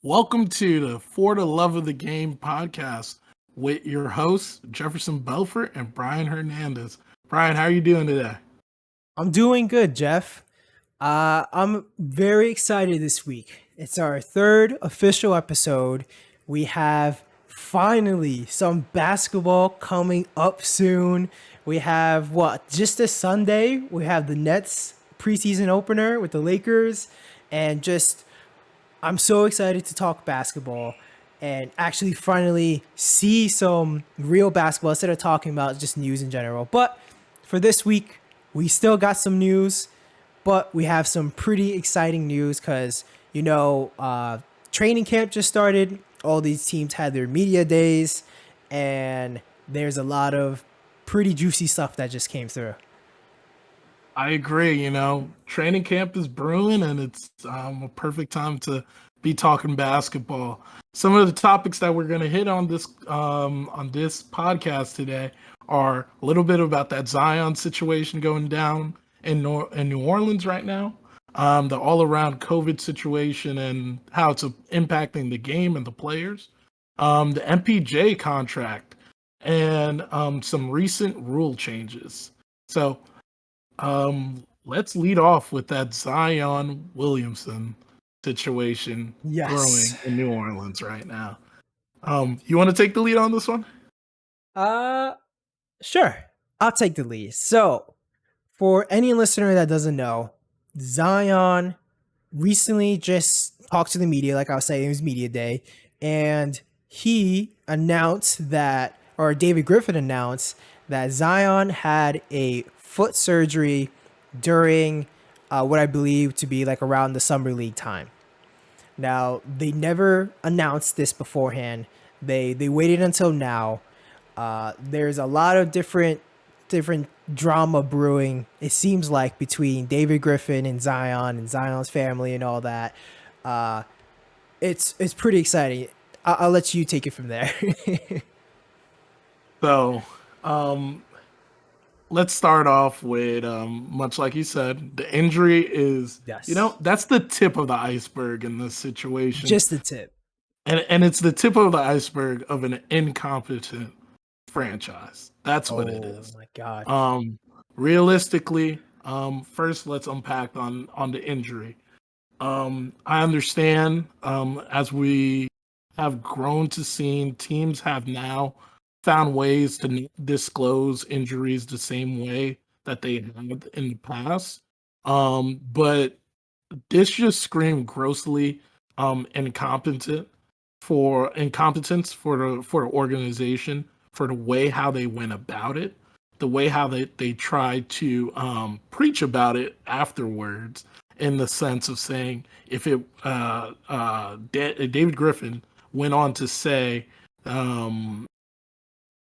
Welcome to the For the Love of the Game podcast with your hosts, Jefferson Belfort and Brian Hernandez. Brian, how are you doing today? I'm doing good, Jeff. I'm very excited this week. It's our third official episode. We have finally some basketball coming up soon. We have just this Sunday, we have the Nets preseason opener with the Lakers. And I'm so excited to talk basketball and actually finally see some real basketball instead of talking about just news in general. But for this week, we still got some news, but we have some pretty exciting news because, training camp just started. All these teams had their media days, and there's a lot of pretty juicy stuff that just came through. I agree. Training camp is brewing, and it's a perfect time to be talking basketball. Some of the topics that we're going to hit on this podcast today are a little bit about that Zion situation going down in New Orleans right now, the all-around COVID situation and how it's impacting the game and the players, the MPJ contract, and some recent rule changes. So let's lead off with that Zion Williamson situation brewing in New Orleans right now. You want to take the lead on this one? Sure. I'll take the lead. So, for any listener that doesn't know, Zion recently just talked to the media, like I was saying, it was media day, and he announced that, or David Griffin announced that Zion had a foot surgery during what I believe to be like around the summer league time. Now, they never announced this beforehand. They waited until now. There's a lot of different drama brewing, it seems like, between David Griffin and Zion's family and all that. It's pretty exciting. I'll let you take it from there. So, let's start off with, much like you said, the injury is, that's the tip of the iceberg in this situation. Just the tip. And it's the tip of the iceberg of an incompetent franchise. That's what it is. Oh my God. Realistically, first let's unpack on the injury. I understand, as we have grown to seeing, teams have now found ways to disclose injuries the same way that they had in the past. But this just screamed grossly incompetence for the organization, for the way how they went about it, the way how they tried to preach about it afterwards, in the sense of saying, if it David Griffin went on to say,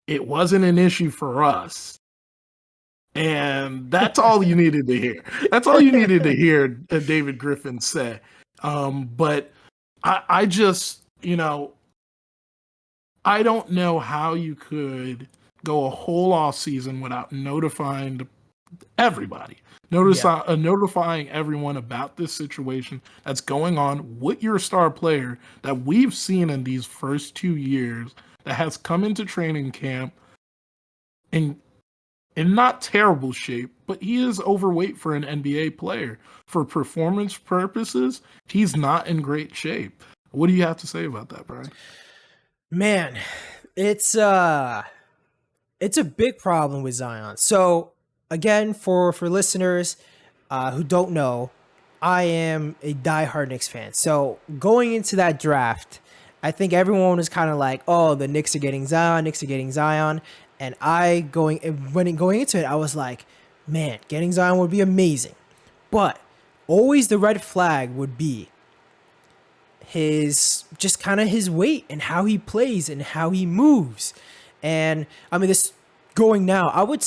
it wasn't an issue for us. And that's all you needed to hear. That's all you needed to hear David Griffin say. But I just, I don't know how you could go a whole off season without notifying everybody, notifying everyone about this situation that's going on with your star player that we've seen in these first 2 years, that has come into training camp in not terrible shape, but he is overweight for an NBA player. For performance purposes, he's not in great shape. What do you have to say about that, Brian? Man, it's a big problem with Zion. So again, for listeners who don't know, I am a diehard Knicks fan. So going into that draft, I think everyone was kind of like, "Oh, the Knicks are getting Zion. And going into it, I was like, "Man, getting Zion would be amazing." But always the red flag would be his weight and how he plays and how he moves. And I mean, this going now, I would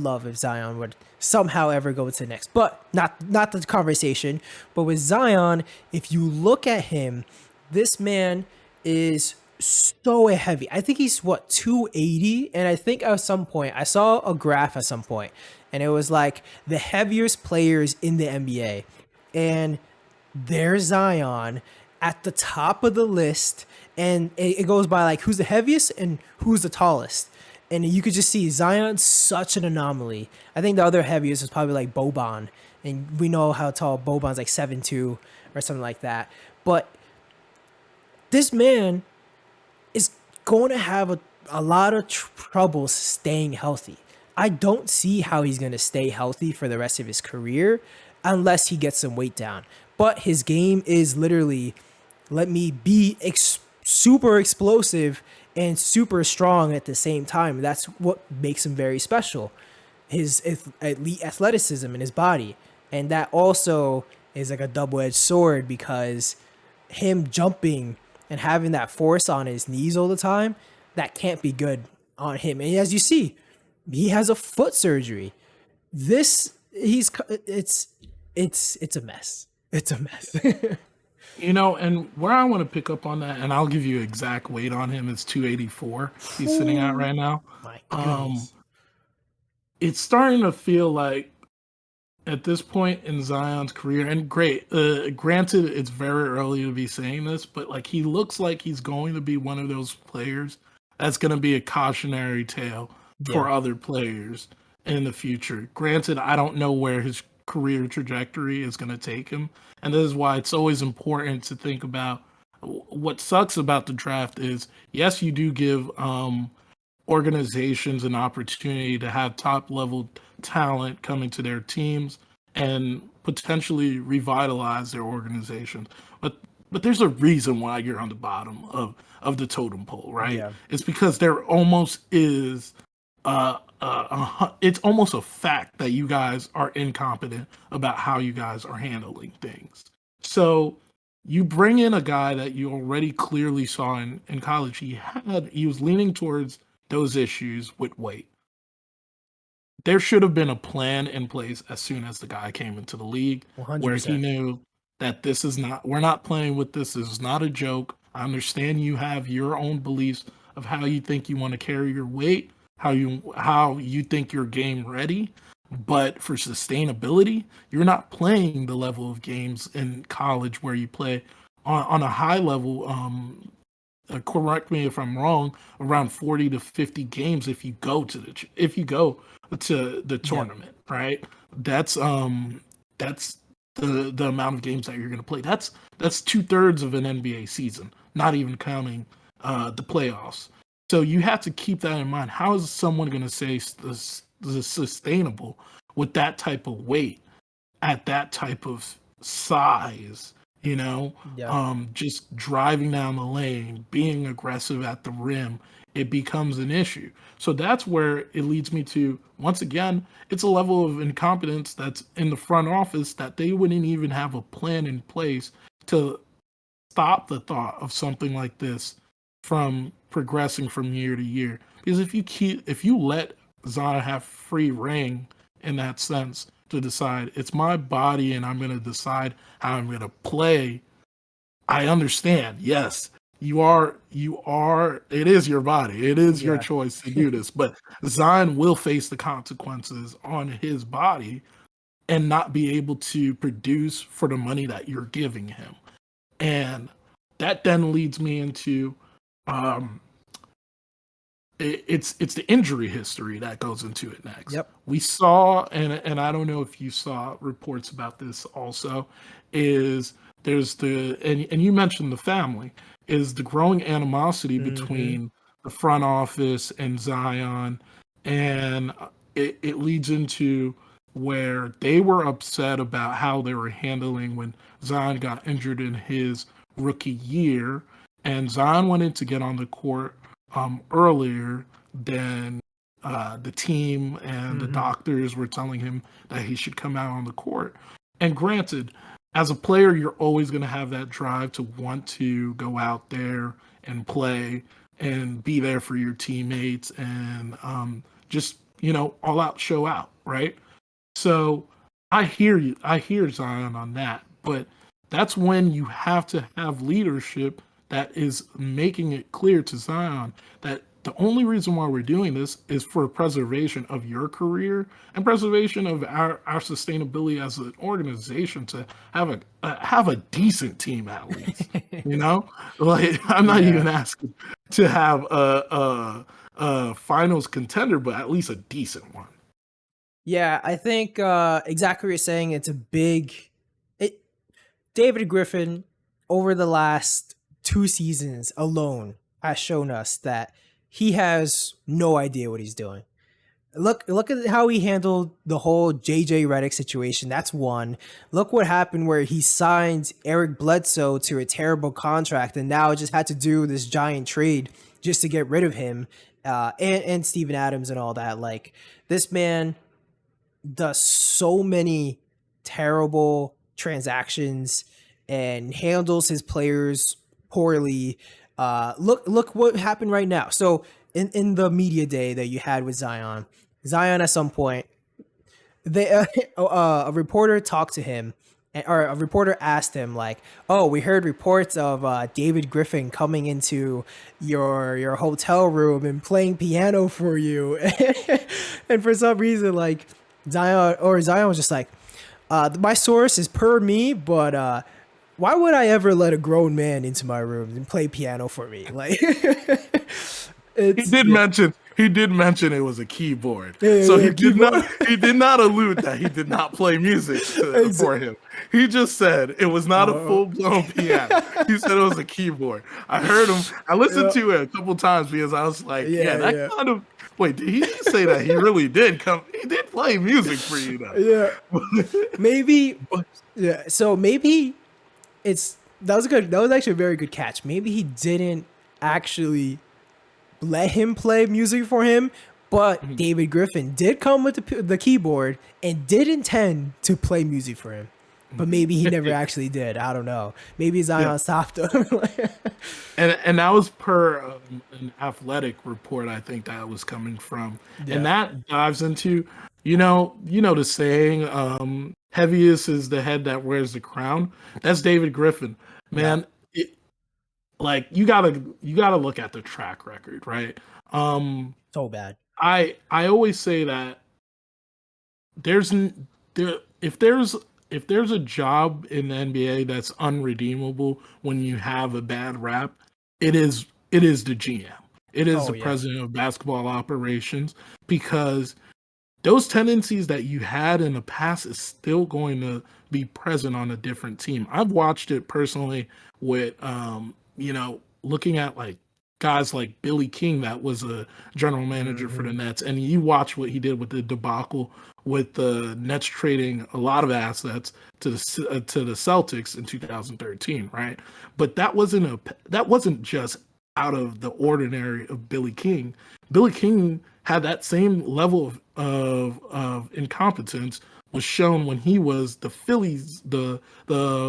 love if Zion would somehow ever go to the Knicks, but not the conversation. But with Zion, if you look at him, this man is so heavy. I think he's 280, and I think at some point I saw a graph at some point, and it was like the heaviest players in the NBA, and there's Zion at the top of the list, and it goes by like who's the heaviest and who's the tallest. And you could just see Zion's such an anomaly. I think the other heaviest was probably like Boban, and we know how tall Boban's, like 7'2" or something like that. But this man is going to have a lot of trouble staying healthy. I don't see how he's going to stay healthy for the rest of his career unless he gets some weight down. But his game is literally, let me be super explosive and super strong at the same time. That's what makes him very special. His elite athleticism in his body. And that also is like a double-edged sword, because him jumping and having that force on his knees all the time, that can't be good on him. And as you see, he has a foot surgery. It's a mess. It's a mess. And where I want to pick up on that, and I'll give you exact weight on him, is 284. He's sitting at right now. My goodness. It's starting to feel like at this point in Zion's career, and granted, it's very early to be saying this, but like he looks like he's going to be one of those players that's going to be a cautionary tale for other players in the future. Granted, I don't know where his career trajectory is going to take him, and this is why it's always important to think about what sucks about the draft is, yes, you do give organizations an opportunity to have top level talent coming to their teams and potentially revitalize their organizations, but there's a reason why you're on the bottom of the totem pole, right? It's because there almost is it's almost a fact that you guys are incompetent about how you guys are handling things. So you bring in a guy that you already clearly saw in college. He was leaning towards those issues with weight. There should have been a plan in place as soon as the guy came into the league, 100%. where he knew that we're not playing with this. This is not a joke. I understand you have your own beliefs of how you think you want to carry your weight, how you think you're game ready, but for sustainability, you're not playing the level of games in college where you play on a high level. Correct me if I'm wrong, around 40 to 50 games if you go to the tournament, right? That's the amount of games that you're going to play. That's 2/3 of an NBA season, not even counting the playoffs. So you have to keep that in mind. How is someone going to say this is sustainable with that type of weight at that type of size? Just driving down the lane, being aggressive at the rim, it becomes an issue. So that's where it leads me to, once again, it's a level of incompetence that's in the front office that they wouldn't even have a plan in place to stop the thought of something like this from progressing from year to year. Because if you let Zion have free reign in that sense to decide it's my body and I'm going to decide how I'm going to play, I understand. Yes, you are, it is your body. It is your choice to do this, but Zion will face the consequences on his body and not be able to produce for the money that you're giving him. And that then leads me into, it's the injury history that goes into it next. Yep. We saw, and I don't know if you saw reports about this also, is there's and you mentioned the family, is the growing animosity between the front office and Zion, and it leads into where they were upset about how they were handling when Zion got injured in his rookie year, and Zion wanted to get on the court earlier than the team and the doctors were telling him that he should come out on the court. And granted, as a player, you're always going to have that drive to want to go out there and play and be there for your teammates and just, all out, show out, right? So I hear you. I hear Zion on that. But that's when you have to have leadership that is making it clear to Zion that the only reason why we're doing this is for preservation of your career and preservation of our sustainability as an organization to have a decent team at least. You know, like I'm not Yeah. even asking to have a finals contender, but at least a decent one. Yeah, I think exactly what you're saying. It's a big. David Griffin, over the last 2 seasons alone, has shown us that he has no idea what he's doing. Look at how he handled the whole JJ Redick situation. That's one. Look what happened where he signed Eric Bledsoe to a terrible contract and now just had to do this giant trade just to get rid of him, and Steven Adams and all that. Like, this man does so many terrible transactions and handles his players poorly. Look what happened right now. So in the media day that you had with Zion at some point, they a reporter talked to him, or a reporter asked him like, "Oh, we heard reports of David Griffin coming into your hotel room and playing piano for you," and for some reason, like Zion was just like, "My source is per me, but why would I ever let a grown man into my room and play piano for me?" Like, He did mention it was a keyboard. So he did not allude that he did not play music for him. He just said it was not a full-blown piano. He said it was a keyboard. I heard him. I listened to it a couple times because I was like, kind of. Wait, did he just say that he really did come? He did play music for you, though. Yeah, maybe. Yeah, so maybe that was actually a very good catch. Maybe he didn't actually let him play music for him, but David Griffin did come with the keyboard and did intend to play music for him. But maybe he never actually did. I don't know. Maybe Zion stopped him. and that was per an Athletic report, I think that was coming from. Yeah. And that dives into, you know the saying, heaviest is the head that wears the crown. That's David Griffin. Man, like you gotta look at the track record, right? So bad. I always say that if there's a job in the NBA that's unredeemable when you have a bad rap, it is the GM. It is the president of basketball operations, because those tendencies that you had in the past is still going to be present on a different team. I've watched it personally with looking at like guys like Billy King, that was a general manager for the Nets, and you watch what he did with the debacle with the Nets trading a lot of assets to the Celtics in 2013, right? But that wasn't just out of the ordinary of Billy King. Billy King had that same level of incompetence was shown when he was the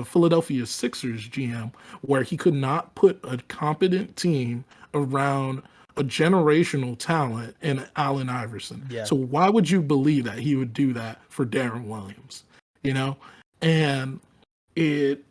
Philadelphia Sixers GM, where he could not put a competent team around a generational talent in Allen Iverson. Yeah. So why would you believe that he would do that for Darren Williams? And it's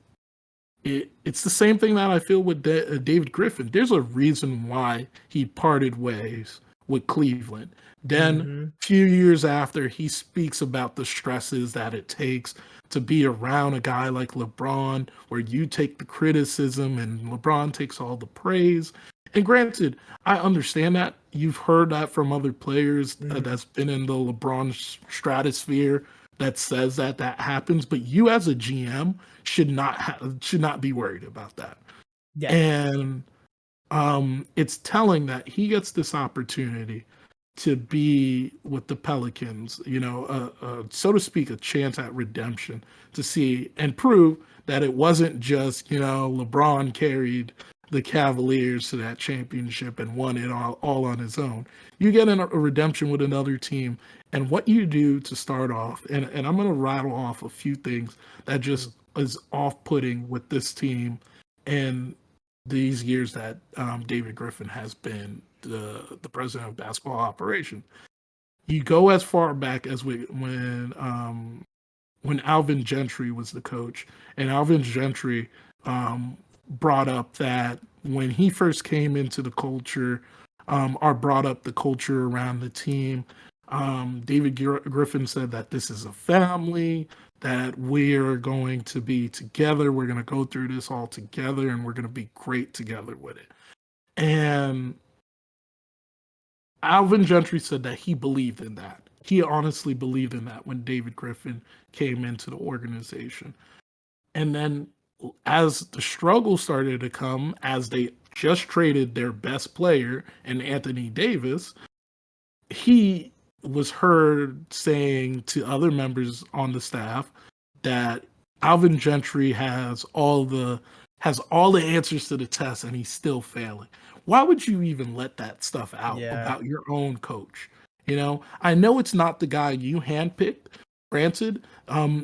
the same thing that I feel with David Griffin. There's a reason why he parted ways with Cleveland. Then a few years after, he speaks about the stresses that it takes to be around a guy like LeBron, where you take the criticism and LeBron takes all the praise. And granted, I understand that. You've heard that from other players that's been in the LeBron stratosphere that says that happens. But you as a GM should not be worried about that. Yeah. And it's telling that he gets this opportunity to be with the Pelicans, so to speak, a chance at redemption, to see and prove that it wasn't just, LeBron carried the Cavaliers to that championship and won it all on his own. You get a redemption with another team, and what you do to start off, and I'm going to rattle off a few things that just is off-putting with this team and these years that David Griffin has been the president of basketball operation. You go as far back as when Alvin Gentry was the coach, and Alvin Gentry brought up that when he first came into the culture, are brought up the culture around the team. David Griffin said that this is a family, that we're going to be together. We're going to go through this all together, and we're going to be great together with it. And Alvin Gentry said that he believed in that. He honestly believed in that when David Griffin came into the organization. And then as the struggle started to come, as they just traded their best player in Anthony Davis, he was heard saying to other members on the staff that Alvin Gentry has all the answers to the test and he's still failing. Why would you even let that stuff out about your own coach? You know, I know it's not the guy you handpicked. Granted,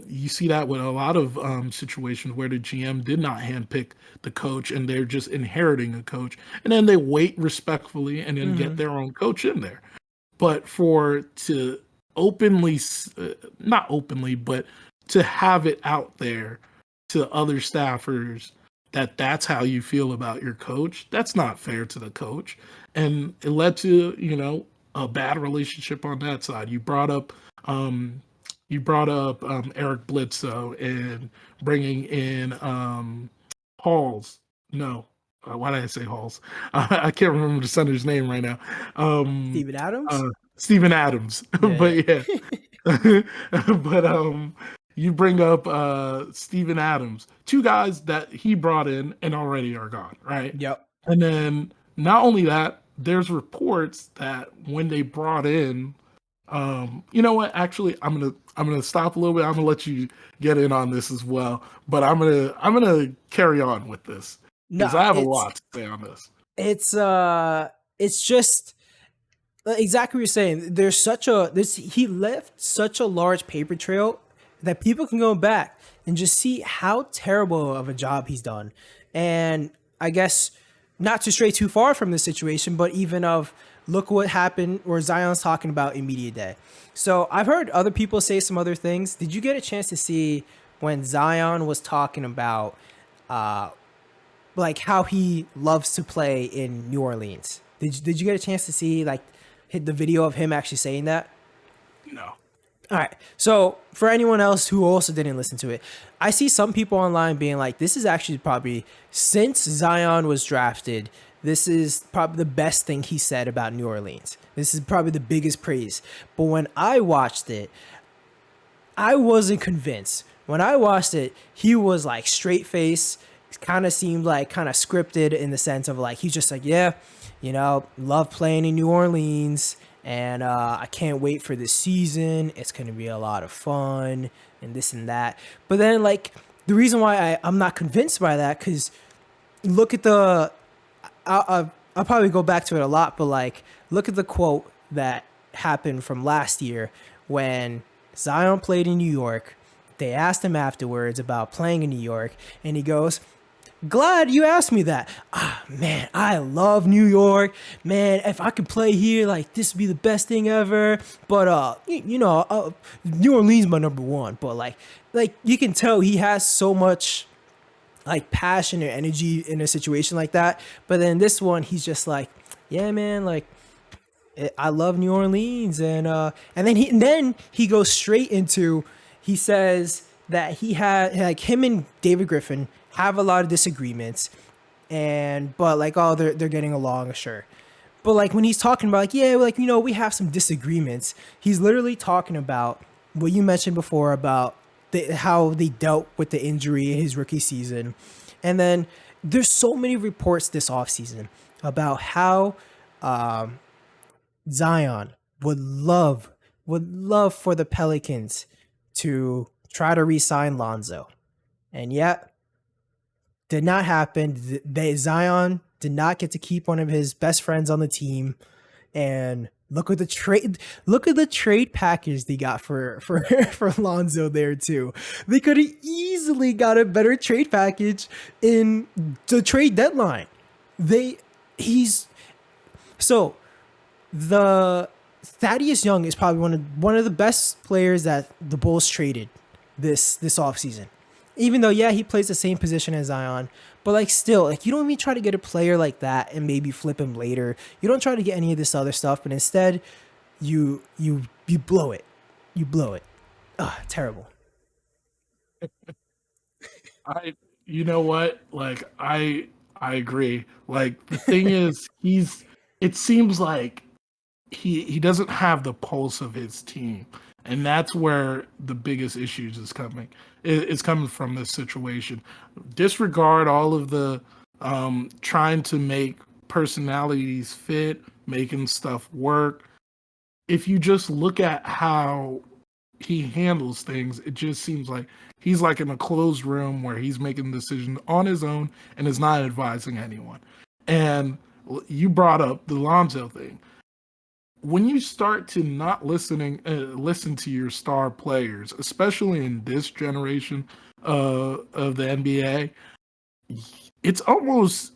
you see that with a lot of situations where the GM did not handpick the coach and they're just inheriting a coach, and then they wait respectfully and then get their own coach in there. But to openly, not openly, but to have it out there to other staffers that that's how you feel about your coach, that's not fair to the coach. And it led to, a bad relationship on that side. You brought up Eric Bledsoe and bringing in Halls. No, why did I say Halls? I can't remember the center's name right now. Steven Adams? Steven Adams. But yeah. But you bring up Steven Adams, two guys that he brought in and already are gone, right? Yep. And then not only that, there's reports that when they brought in, you know what? Actually, I'm gonna stop a little bit. I'm gonna let you get in on this as well, but I'm gonna carry on with this because I have a lot to say on this. It's just exactly what you're saying. He left such a large paper trail that people can go back and just see how terrible of a job he's done. And I guess not to stray too far from this situation, but even of look what happened where Zion's talking about in media day. So I've heard other people say some other things. Did you get a chance to see when Zion was talking about like how he loves to play in New Orleans? Did you get a chance to see hit the video of him actually saying that? No. All right. So for anyone else who also didn't listen to it, I see some people online being like, this is actually probably, since Zion was drafted, this is probably the best thing he said about New Orleans. This is probably the biggest praise. But when I watched it, I wasn't convinced. When I watched it, he was like straight face, kind of seemed like kind of scripted in the sense of like, he's just like, yeah, love playing in New Orleans. And I can't wait for this season. It's going to be a lot of fun and this and that. But then, the reason why I'm not convinced by that, because look at I'll probably go back to it a lot, but, look at the quote that happened from last year when Zion played in New York. They asked him afterwards about playing in New York, and he goes, "Glad you asked me that. Man, I love New York. Man, if I could play here, this would be the best thing ever. But New Orleans my number one. But you can tell he has so much passion and energy in a situation like that. But then this one, he's just like, yeah, man, I love New Orleans, and then he goes straight into, he says that he had him and David Griffin have a lot of disagreements, but they're getting along, sure. But when he's talking about we have some disagreements, he's literally talking about what you mentioned before about how they dealt with the injury in his rookie season. And then there's so many reports this offseason about how Zion would love for the Pelicans to try to re-sign Lonzo. And yet, did not happen. Zion did not get to keep one of his best friends on the team. And look at the trade package they got for Lonzo there too. They could have easily got a better trade package in the trade deadline. The Thaddeus Young is probably one of the best players that the Bulls traded this offseason. Even though, yeah, he plays the same position as Zion, but like still, like you don't even try to get a player like that and maybe flip him later. You don't try to get any of this other stuff, but instead, you blow it. You blow it. Ugh, terrible. I, you know what? Like I agree. Like the thing is, it seems like he doesn't have the pulse of his team, and that's where the biggest issues is coming. It's coming from this situation. Disregard all of the trying to make personalities fit, making stuff work. If you just look at how he handles things, it just seems like he's like in a closed room where he's making decisions on his own and is not advising anyone. And you brought up the Lonzo thing. When you start to not listen to your star players, especially in this generation of the NBA, it's almost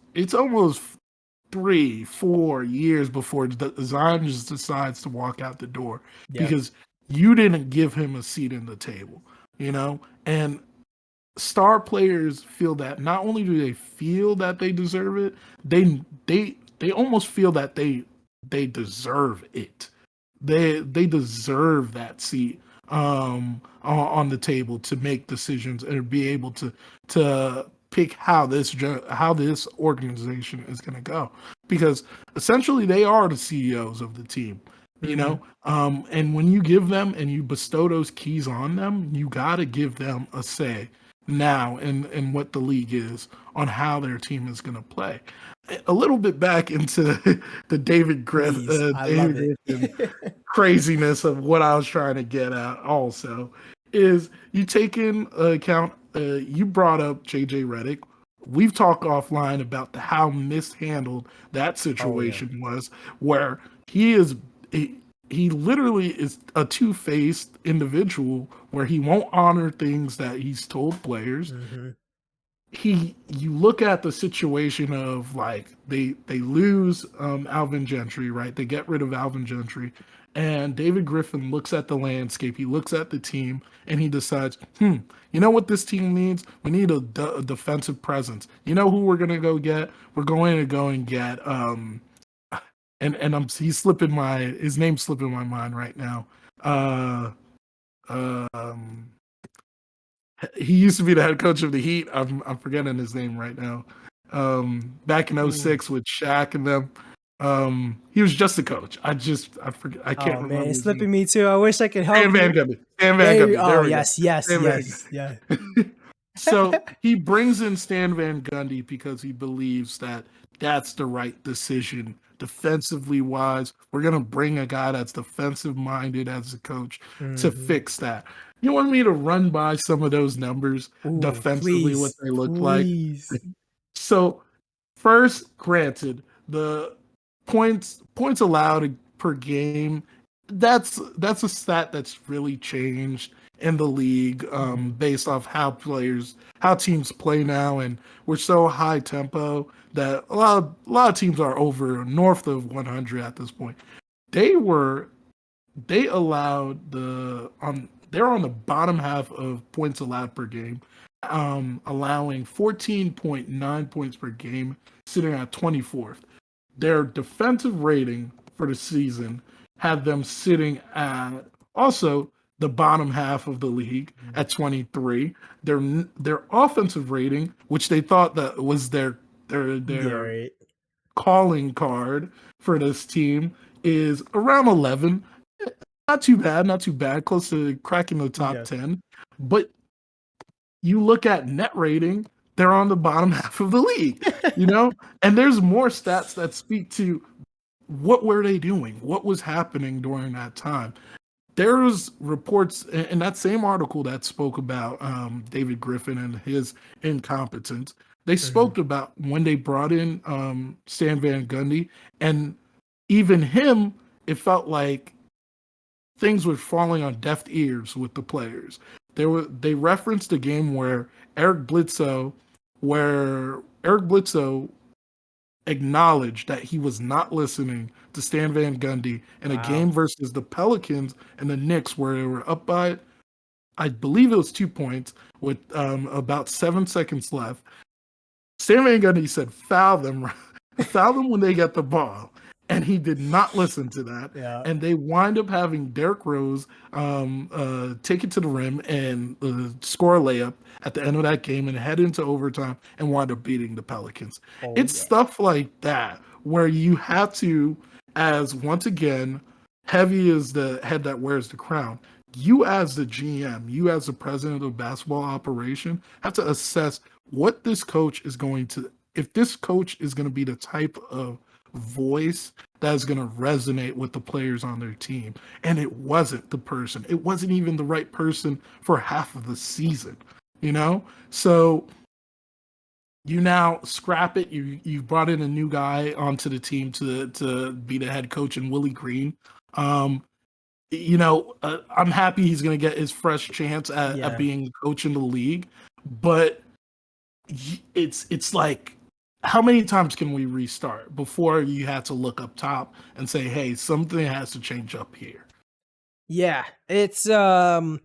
3-4 years before Zion just decides to walk out the door Yeah. because you didn't give him a seat in the table, and star players feel that not only do they feel that they deserve it, they almost feel that they deserve it. They deserve that seat on the table to make decisions and be able to pick how this organization is going to go, because essentially they are the CEOs of the team. And when you give them and you bestow those keys on them, you got to give them a say now in what the league is on how their team is going to play. A little bit back into the David Griffin, Please, I love Griffin it. craziness of what I was trying to get at. Also, is you take in account. You brought up JJ Redick. We've talked offline about how mishandled that Oh yeah. situation was, where he literally is a two-faced individual where he won't honor things that he's told players. Mm-hmm. You look at the situation of like they lose Alvin Gentry, right? They get rid of Alvin Gentry, and David Griffin looks at the landscape. He looks at the team, and he decides, you know what this team needs? We need a defensive presence. You know who we're gonna go get? We're going to go and get his name's slipping my mind right now. He used to be the head coach of the Heat. I'm forgetting his name right now. Back in '06 with Shaq and them. He was just a coach. I forget. I can't Oh remember. man, it's His name. slipping me too. I wish I could help Stan Van you. Gundy. Stan Van Gundy. There Oh we yes, go. yes, Stan Van yes, yeah. So he brings in Stan Van Gundy because he believes that that's the right decision defensively wise. We're gonna bring a guy that's defensive minded as a coach to Mm-hmm. fix that. You want me to run by some of those numbers Ooh, defensively, what please, they look like? please. So first, granted, the points allowed per game, that's a stat that's really changed in the league Mm-hmm. based off how teams play now, and we're so high tempo that a lot of teams are over north of 100 at this point. They were they allowed they're on the bottom half of points allowed per game, allowing 14.9 points per game, sitting at 24th. Their defensive rating for the season had them sitting at also the bottom half of the league at 23. Their offensive rating, which they thought that was their Yeah, their right. calling card for this team, is around 11. Not too bad, not too bad, close to cracking the top Yeah. 10. But you look at net rating, they're on the bottom half of the league. And there's more stats that speak to what were they doing? What was happening during that time? There was reports in that same article that spoke about David Griffin and his incompetence. They Mm-hmm. spoke about when they brought in Stan Van Gundy, and even him, it felt like things were falling on deaf ears with the players. They referenced a game where Eric Bledsoe acknowledged that he was not listening to Stan Van Gundy in a Wow. game versus the Pelicans and the Knicks where they were up by, I believe it was 2 points, with about 7 seconds left. Stan Van Gundy said, foul them, foul them when they get the ball. And he did not listen to that. Yeah. And they wind up having Derrick Rose take it to the rim and score a layup at the end of that game and head into overtime and wind up beating the Pelicans. Oh, It's yeah. stuff like that where you have to, as once again, heavy as the head that wears the crown, you as the GM, you as the president of basketball operation, have to assess what this coach is going to, if this coach is going to be the type of voice that is going to resonate with the players on their team. And it wasn't the person. It wasn't even the right person for half of the season, you know? So you now scrap it. You brought in a new guy onto the team to be the head coach in Willie Green. I'm happy he's going to get his fresh chance at being coach in the league, but it's like, how many times can we restart before you have to look up top and say, hey, something has to change up here? Yeah, it's you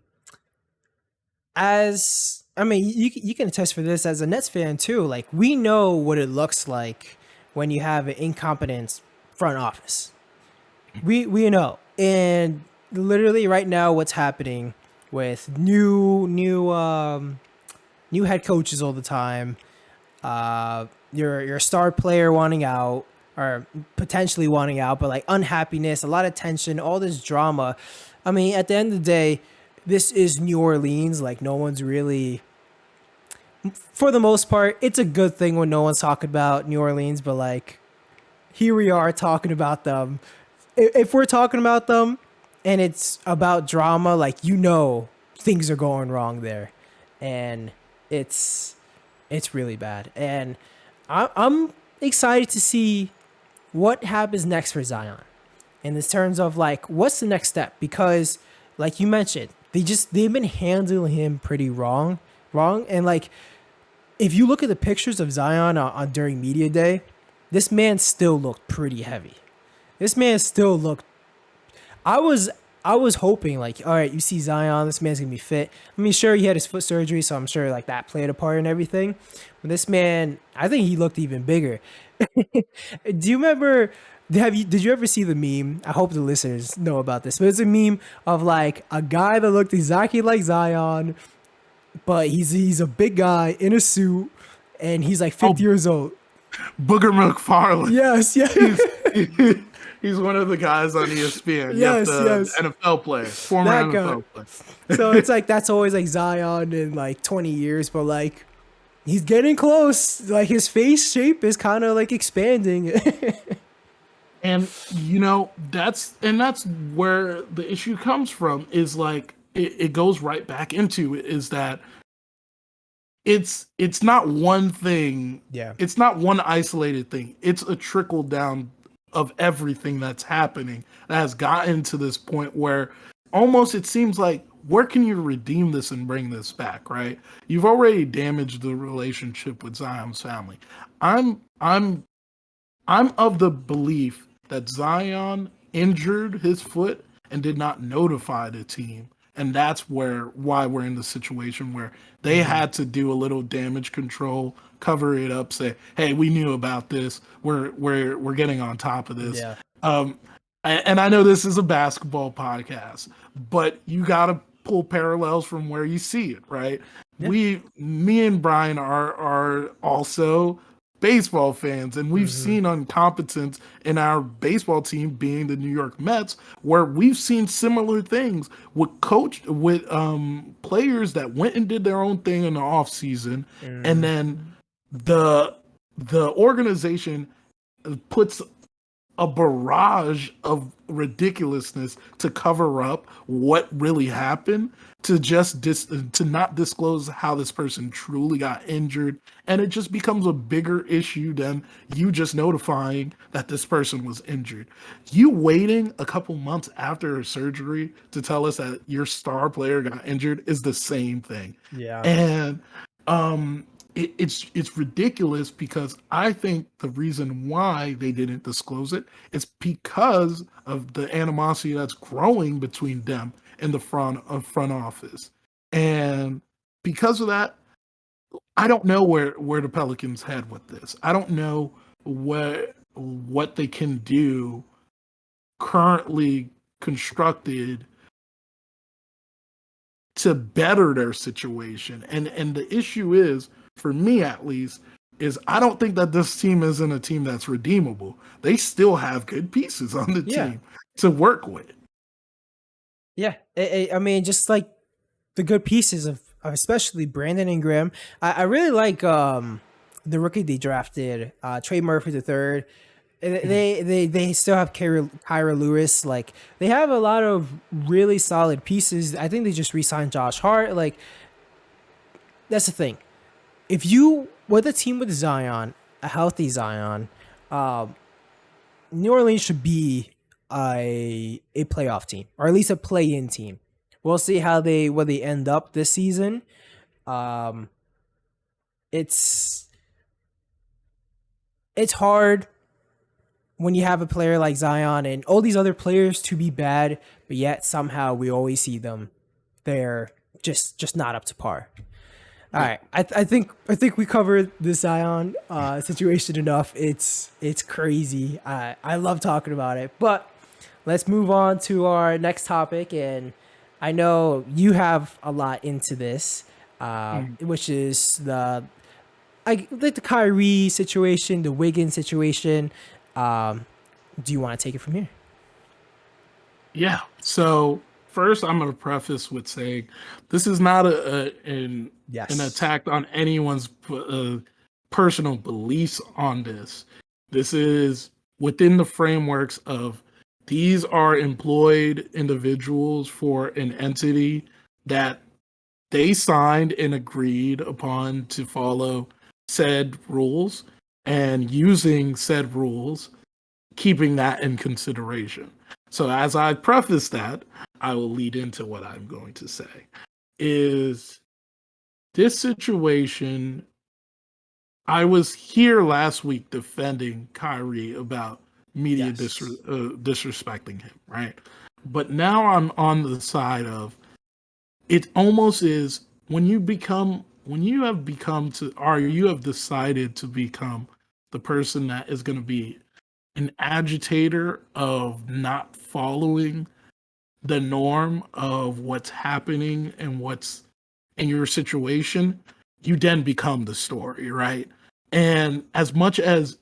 can attest for this as a Nets fan too. Like, we know what it looks like when you have an incompetent front office. We know, and literally right now, what's happening with new head coaches all the time. Your star player wanting out or potentially wanting out, but like unhappiness, a lot of tension, all this drama. I mean, at the end of the day, this is New Orleans. Like, no one's really, for the most part, it's a good thing when no one's talking about New Orleans, but like, here we are talking about them. If we're talking about them and it's about drama, like, things are going wrong there, and it's really bad. And I'm excited to see what happens next for Zion in this terms of like, what's the next step? Because like you mentioned, they've been handling him pretty wrong. And like, if you look at the pictures of Zion on during media day, this man still looked pretty heavy. This man still looked, I was hoping like, all right, you see Zion, this man's gonna be fit. I mean, sure, he had his foot surgery, so I'm sure like that played a part and everything. But this man, I think he looked even bigger. Do you remember? Did you ever see the meme? I hope the listeners know about this, but it's a meme of like a guy that looked exactly like Zion, but he's a big guy in a suit, and he's like 50 years old. Booger McFarland. Yes. He's one of the guys on ESPN. Yes. NFL player, former That NFL guy. player. So it's like, that's always like Zion in like 20 years, but like, he's getting close. Like, his face shape is kind of like expanding. And that's where the issue comes from, is like it goes right back into it, is that it's not one thing. Yeah. It's not one isolated thing. It's a trickle down of everything that's happening that has gotten to this point where almost it seems like, where can you redeem this and bring this back, right? You've already damaged the relationship with Zion's family. I'm of the belief that Zion injured his foot and did not notify the team. And that's why we're in the situation where they had to do a little damage control, cover it up, say, "Hey, we knew about this. We're getting on top of this." Yeah. And I know this is a basketball podcast, but you got to pull parallels from where you see it, right? Yeah. Me and Brian are also baseball fans, and we've seen incompetence in our baseball team, being the New York Mets, where we've seen similar things with players that went and did their own thing in the off season, and then the organization puts a barrage of ridiculousness to cover up what really happened, to just to not disclose how this person truly got injured, and it just becomes a bigger issue than you just notifying that this person was injured. You waiting a couple months after a surgery to tell us that your star player got injured is the same thing. Yeah. And it's ridiculous, because I think the reason why they didn't disclose it is because of the animosity that's growing between them and the front office. And because of that, I don't know where the Pelicans head with this. I don't know what they can do currently constructed to better their situation. And the issue is, for me at least, is I don't think that this team isn't a team that's redeemable. They still have good pieces on the team to work with. Yeah, I mean, just like the good pieces of especially Brandon Ingram. I really like the rookie they drafted, Trey Murphy the third. They still have Kyra Lewis. Like, they have a lot of really solid pieces. I think they just re-signed Josh Hart. Like, that's the thing. If you with a team with Zion, a healthy Zion, New Orleans should be a playoff team, or at least a play-in team. We'll see where they end up this season. It's hard when you have a player like Zion and all these other players to be bad, but yet somehow we always see them. They're just not up to par. All right, I think we covered the Zion situation enough. It's crazy. I love talking about it, but let's move on to our next topic. And I know you have a lot into this, which is the Kyrie situation, the Wiggins situation. Do you want to take it from here? Yeah. So first, I'm going to preface with saying this is not an attack on anyone's personal beliefs on this. This is within the frameworks of these are employed individuals for an entity that they signed and agreed upon to follow said rules, and using said rules, keeping that in consideration. So as I preface that, I will lead into what I'm going to say. Is this situation, I was here last week defending Kyrie about media disrespecting him, right? But now I'm on the side of, it almost is when you have decided to become the person that is going to be an agitator of not following the norm of what's happening and what's in your situation, you then become the story, right? And as much as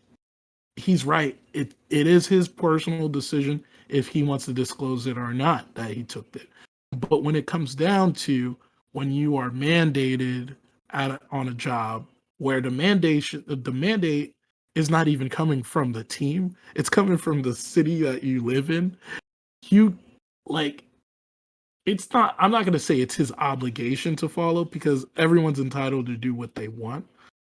he's right, it is his personal decision if he wants to disclose it or not that he took it. But when it comes down to when you are mandated on a job where the mandate is not even coming from the team, it's coming from the city that you live in, you like, it's not, I'm not going to say it's his obligation to follow, because everyone's entitled to do what they want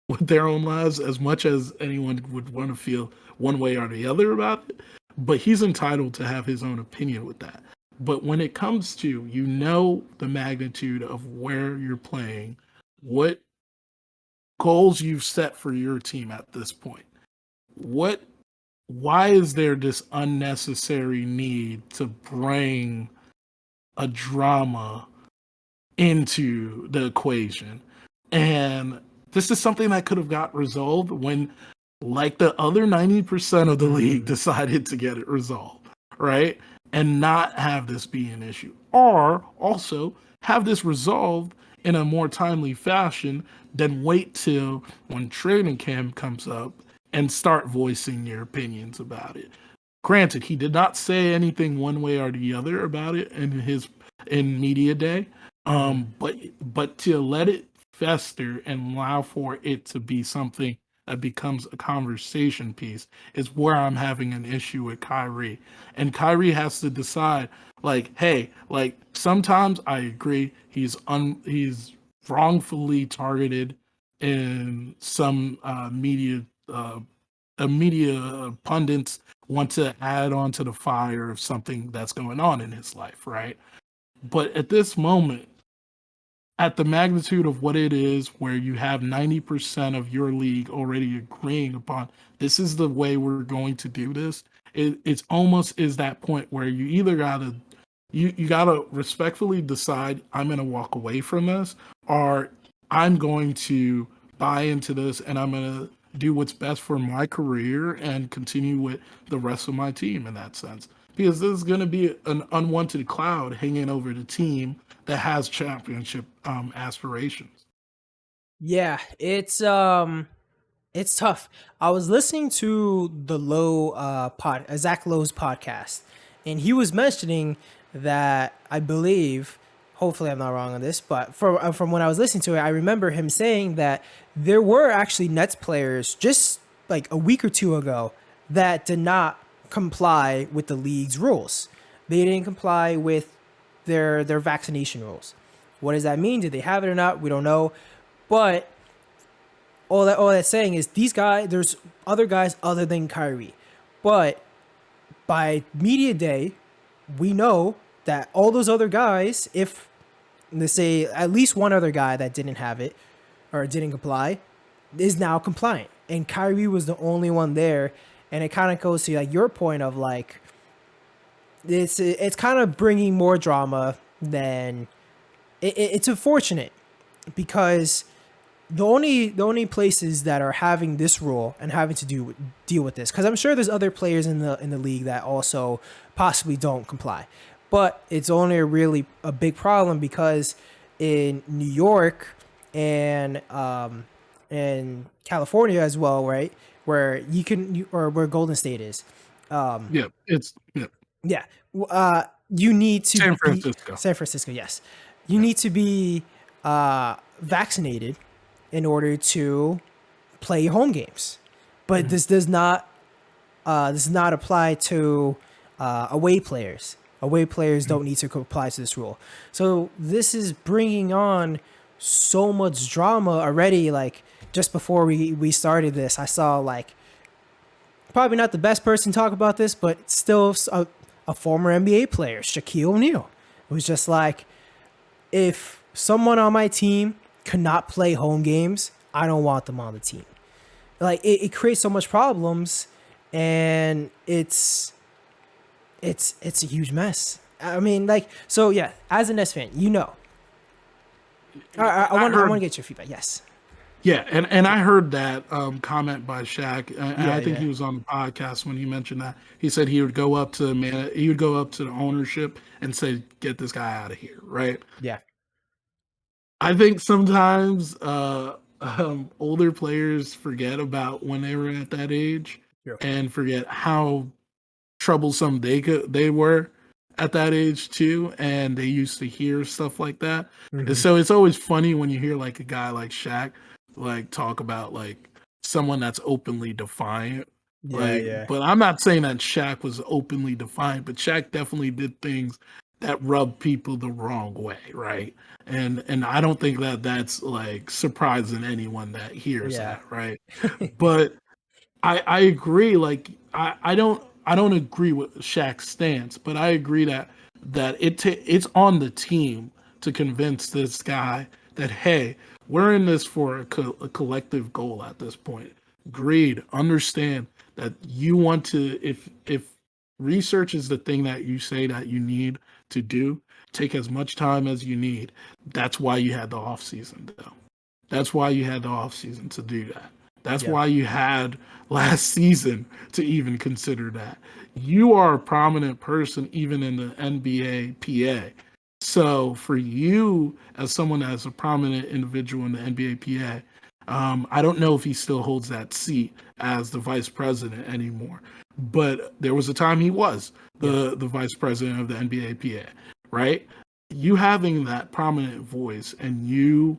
with their own lives, as much as anyone would want to feel one way or the other about it. But he's entitled to have his own opinion with that. But when it comes to, the magnitude of where you're playing, what goals you've set for your team at this point, why is there this unnecessary need to bring a drama into the equation? And this is something that could have got resolved when, like, the other 90% of the league decided to get it resolved, right? And not have this be an issue. Or also have this resolved in a more timely fashion than wait till when training camp comes up and start voicing your opinions about it. Granted, he did not say anything one way or the other about it in media day, but to let it fester and allow for it to be something that becomes a conversation piece is where I'm having an issue with Kyrie. And Kyrie has to decide, like, hey, like, sometimes I agree he's wrongfully targeted in some media pundits want to add on to the fire of something that's going on in his life, right? But at this moment, at the magnitude of what it is, where you have 90% of your league already agreeing upon this is the way we're going to do this, it's almost is that point where you either you gotta respectfully decide I'm gonna walk away from this, or I'm going to buy into this and I'm going to do what's best for my career and continue with the rest of my team in that sense. Because this is going to be an unwanted cloud hanging over the team that has championship aspirations. Yeah, it's tough. I was listening to the Zach Lowe's podcast, and he was mentioning that I believe, hopefully I'm not wrong on this, but from when I was listening to it, I remember him saying that there were actually Nets players just like a week or two ago that did not comply with the league's rules. They didn't comply with their vaccination rules. What does that mean? Did they have it or not? We don't know. But all that's saying is these guys, there's other guys other than Kyrie. But by media day, we know that all those other guys, if let's say at least one other guy that didn't have it or didn't comply, is now compliant. And Kyrie was the only one there. And it kind of goes to like your point of like, it's kind of bringing more drama than it's unfortunate because the only places that are having this rule and having to deal with this, because I'm sure there's other players in the league that also possibly don't comply, but it's only a big problem because in New York and California as well, right, where or where Golden State is, yeah, you need to San Francisco, yes, you need to be vaccinated in order to play home games. But this does not apply to away players. Away players don't need to comply to this rule. So this is bringing on so much drama already. Like just before we started this, I saw like probably not the best person to talk about this, but still a former NBA player, Shaquille O'Neal. It was just like, if someone on my team cannot play home games, I don't want them on the team. Like it creates so much problems, and it's a huge mess. I mean, like, so yeah, as a Nets fan, I want to get your feedback. Yes. Yeah, and I heard that comment by Shaq, and I think he was on the podcast when he mentioned that. He said he would go up to the ownership and say, "Get this guy out of here," right? Yeah. I think sometimes older players forget about when they were at that age and forget how troublesome they were at that age too, and they used to hear stuff like that. And so it's always funny when you hear like a guy like Shaq like talk about like someone that's openly defiant. But I'm not saying that Shaq was openly defiant, but Shaq definitely did things that rub people the wrong way, right? And I don't think that that's like surprising anyone that hears that, right? But I agree. Like I don't agree with Shaq's stance, but I agree that it's on the team to convince this guy that, hey, we're in this for a collective goal at this point. Agreed. Understand that you want to, if research is the thing that you say that you need to do, take as much time as you need. That's why you had the off season, though. That's why you had the off season to do that. That's why you had last season to even consider that. You are a prominent person even in the NBA PA. So for you, as someone that's a prominent individual in the NBA PA, I don't know if he still holds that seat as the vice president anymore. But there was a time he was the vice president of the NBA PA, right? You having that prominent voice and you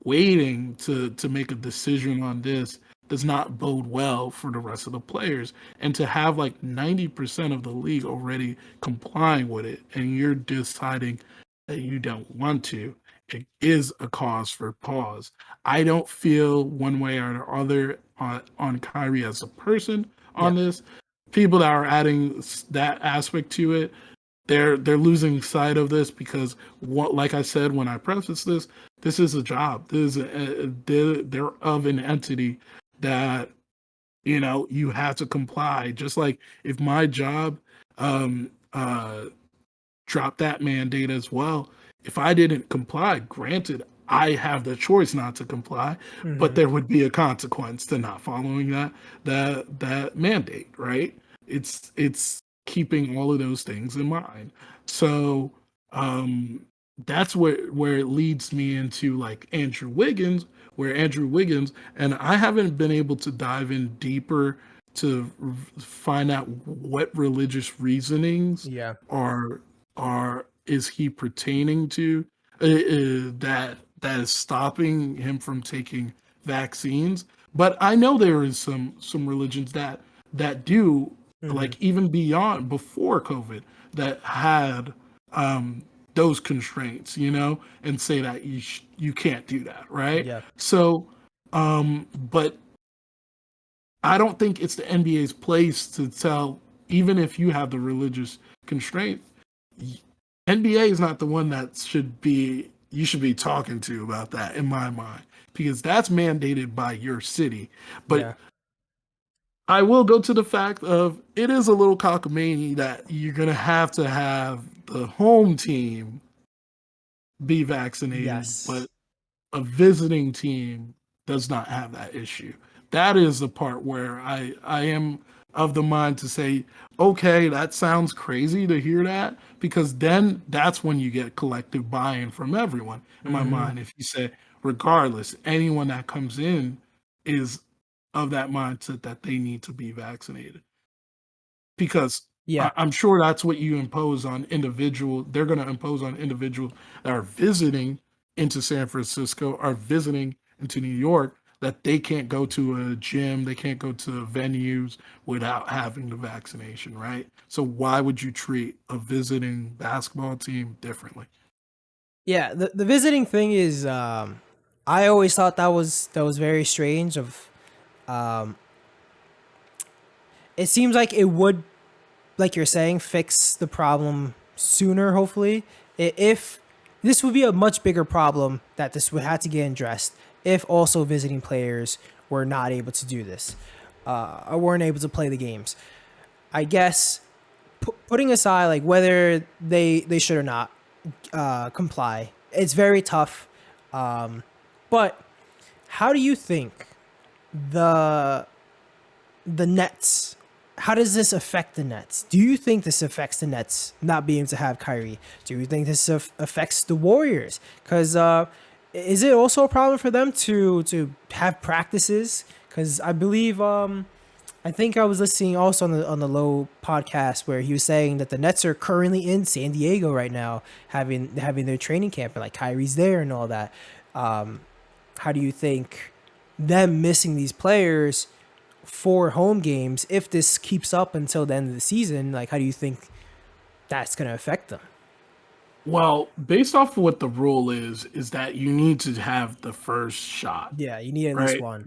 waiting to make a decision on this does not bode well for the rest of the players. And to have like 90% of the league already complying with it and you're deciding that you don't want to, it is a cause for pause. I don't feel one way or the other on Kyrie as a person on this. People that are adding that aspect to it, they're losing sight of this because like I said when I prefaced this, this is a job. This is they're of an entity that you have to comply. Just like if my job dropped that mandate as well, if I didn't comply, granted I have the choice not to comply, but Hmm. there would be a consequence to not following that mandate, right? It's keeping all of those things in mind. So um that's where it leads me into like Andrew Wiggins, where Andrew Wiggins, and I haven't been able to dive in deeper to find out what religious reasonings Yeah. are is he pertaining to, that is stopping him from taking vaccines. But I know there is some religions that do, Hmm. like even beyond before COVID, that had um, those constraints, and say that you can't do that, right? Yeah. So, but I don't think it's the NBA's place to tell, even if you have the religious constraint, NBA is not the one that you should be talking to about that in my mind, because that's mandated by your city. But Yeah. I will go to the fact of it is a little cockamamie that you're gonna have to have the home team be vaccinated, Yes. but a visiting team does not have that issue. That is the part where I am of the mind to say, okay, that sounds crazy to hear that, because then that's when you get collective buy-in from everyone. In my Hmm. mind, if you say, regardless, anyone that comes in is of that mindset that they need to be vaccinated, because Yeah. I'm sure that's what you impose on individual. They're going to impose on individuals that are visiting into San Francisco, are visiting into New York, that they can't go to a gym, they can't go to venues without having the vaccination, right? So why would you treat a visiting basketball team differently? Yeah. The visiting thing is, I always thought that was very strange. Um, it seems like it would, like you're saying, fix the problem sooner. Hopefully, if this would be a much bigger problem that this would have to get addressed if also visiting players were not able to do this, or weren't able to play the games. I guess putting aside like whether they should or not comply, it's very tough. But how do you think the the Nets? How does this affect the Nets? Do you think this affects the Nets not being able to have Kyrie? Do you think this affects the Warriors? Because is it also a problem for them to have practices? Because I believe I think I was listening also on the Low podcast where he was saying that the Nets are currently in San Diego right now, having their training camp, and like Kyrie's there and all that. Um, how do you think them missing these players for home games, if this keeps up until the end of the season, like how do you think that's gonna affect them? Well, based off of what the rule is that you need to have the first shot, Yeah, you need at least right? one.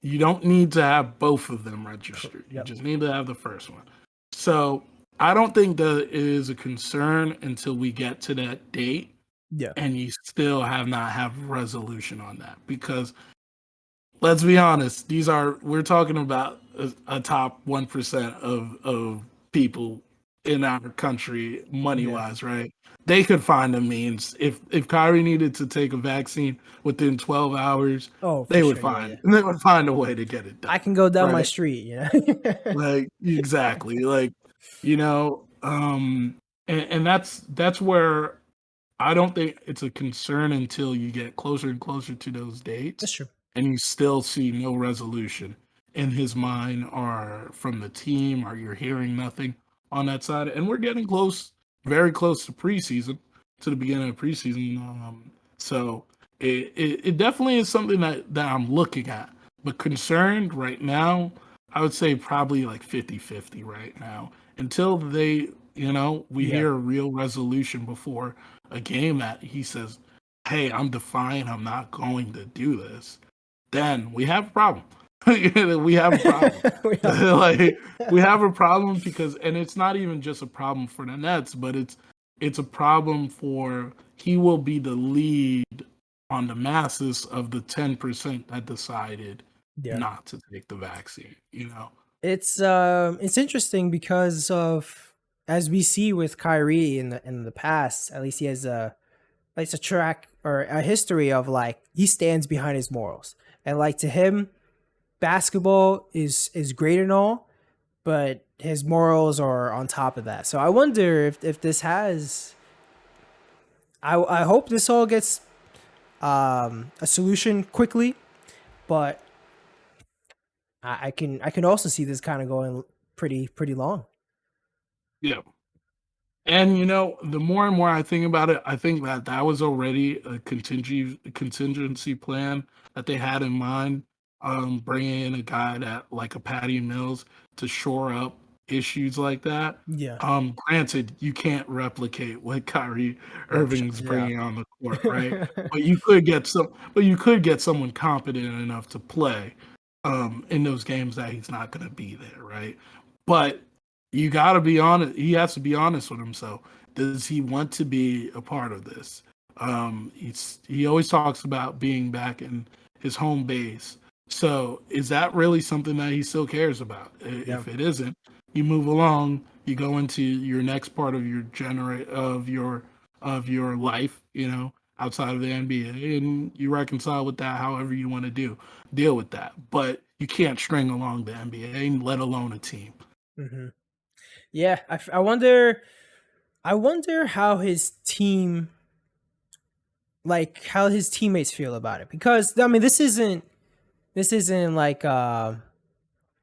You don't need to have both of them registered. You Yep. just need to have the first one. So I don't think that it is a concern until we get to that date Yeah. and you still have not have resolution on that, because let's be honest, we're talking about a top 1% of people in our country, money Yeah. wise, right? They could find a means. If Kyrie needed to take a vaccine within 12 hours, Oh, for sure. Yeah, yeah. they would find a way to get it I done, can go down my right? street, you know. Like exactly, like you know, and that's where I don't think it's a concern until you get closer and closer to those dates That's true. and you still see no resolution in his mind or from the team, or you're hearing nothing on that side. And we're getting close, very close to preseason, to the beginning of preseason. So it definitely is something that I'm looking at. But concerned right now, I would say probably like 50-50 right now. Until we Yeah. hear a real resolution before a game that he says, hey, I'm defiant, I'm not going to do this, then we have a problem. We have a problem. We have- Like we have a problem, because and it's not even just a problem for the Nets, but it's a problem for he will be the lead on the masses of the 10% that decided yeah. not to take the vaccine. It's interesting because of, as we see with Kyrie in the past, at least he has a likes to track or a history of like he stands behind his morals, and like to him, basketball is great and all, but his morals are on top of that. So I wonder if this has. I hope this all gets a solution quickly, but I can also see this kind of going pretty long. Yeah. And the more and more I think about it, I think that was already a contingency plan that they had in mind. Bringing in a guy that like a Patty Mills to shore up issues like that. Yeah. Granted, you can't replicate what Kyrie Oh, Irving's yeah. bringing on the court, right? But you could get someone competent enough to play in those games that he's not going to be there, right? But you got to be honest. He has to be honest with himself. Does he want to be a part of this? He always talks about being back in his home base. So is that really something that he still cares about? Yeah. If it isn't, you move along. You go into your next part of your life. Outside of the NBA, and you reconcile with that however you want to deal with that. But you can't string along the NBA, let alone a team. Hmm. Yeah. I wonder. I wonder how his team, like how his teammates feel about it, because I mean this isn't like I